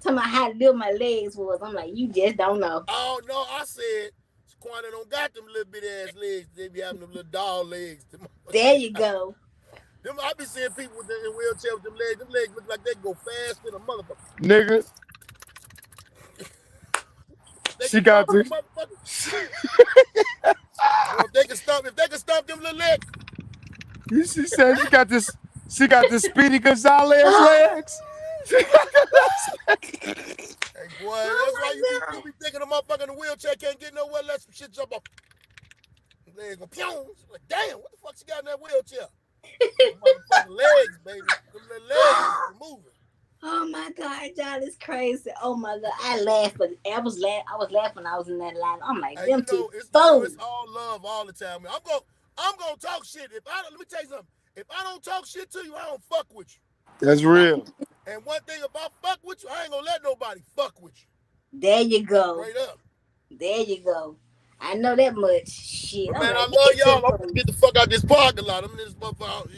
Talking about how little my legs was. I'm like, you just don't know. Oh no, I said Shaquana don't got them little bit ass legs. They be having them little doll legs. There you go. Them, I be seeing people with in wheelchair with them legs. Them legs look like they go fast than a motherfucker. Nigga, They she can got stomp them the. motherfuckers. Boy, if they can stomp them little legs. She said she got this. She got the Speedy Gonzalez legs. Hey boy, Oh that's why my you god. be thinking the motherfucker in the wheelchair can't get nowhere unless some shit jump off. Legs go pew. Like, damn, what the fuck she got in that wheelchair? Them motherfucking legs, baby. Them little legs is moving. Oh my god, y'all is crazy. Oh my god. I laughed, but I was laughing when I was in that line. I'm like, Hey, them two it's fools. all love all the time. I'm gonna talk shit. Let me tell you something. If I don't talk shit to you, I don't fuck with you. That's real. And one thing, if I fuck with you, I ain't gonna let nobody fuck with you. There you go. Straight up. There you go. I know that much. Shit. But I'm man, I like, love these two y'all. I'm gonna fools. get the fuck out this parking lot. I'm in this motherfucker,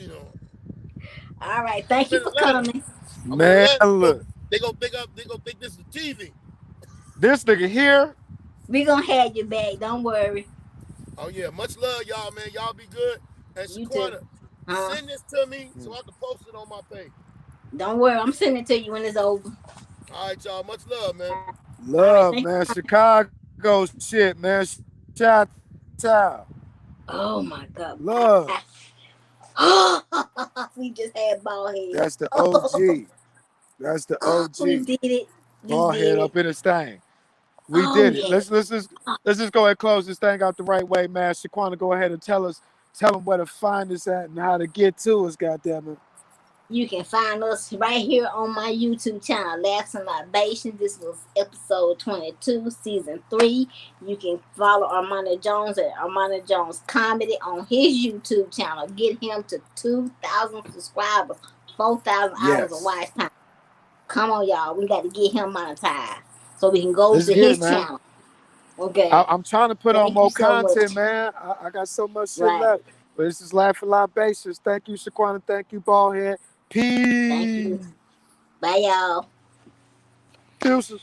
All right. I'm Thank you in for Atlanta. coming. I'm in Man, Atlanta. look. They gonna think this is TV. This nigga here. We gonna have you back. Don't worry. Oh yeah, much love, y'all, man. Y'all be good. And You too. Shaquana, Huh? send this to me so I can post it on my page. Don't worry. I'm sending it to you when it's over. All right, y'all. Much love, man. All right. Love, Thank man. Chicago shit, man. Shout out. Oh my god. Love. We just had ball head. That's the OG. That's the We OG. did it. We Ball head did up it. in his thing. We Oh did it. yeah. Let's just go ahead and close this thing out the right way, man. Shaquana, go ahead and tell them where to find us at and how to get to us, goddammit. You can find us right here on my YouTube channel, Laughs and Libations. This was episode 22, season 3. You can follow Armani Jones at Armani Jones Comedy on his YouTube channel. Get him to 2,000 subscribers, 4,000 hours of Yes. watch time. Come on, y'all. We got to get him monetized so we can go Let's to get it, his man. channel. Okay. I'm trying to put on Thank you more so content, much. man. I got so much shit Right. left. But this is Life and Libations. Thank you, Shaquana. Thank you, Baldhead. Thank you. Peace. Bye, y'all. Deuces.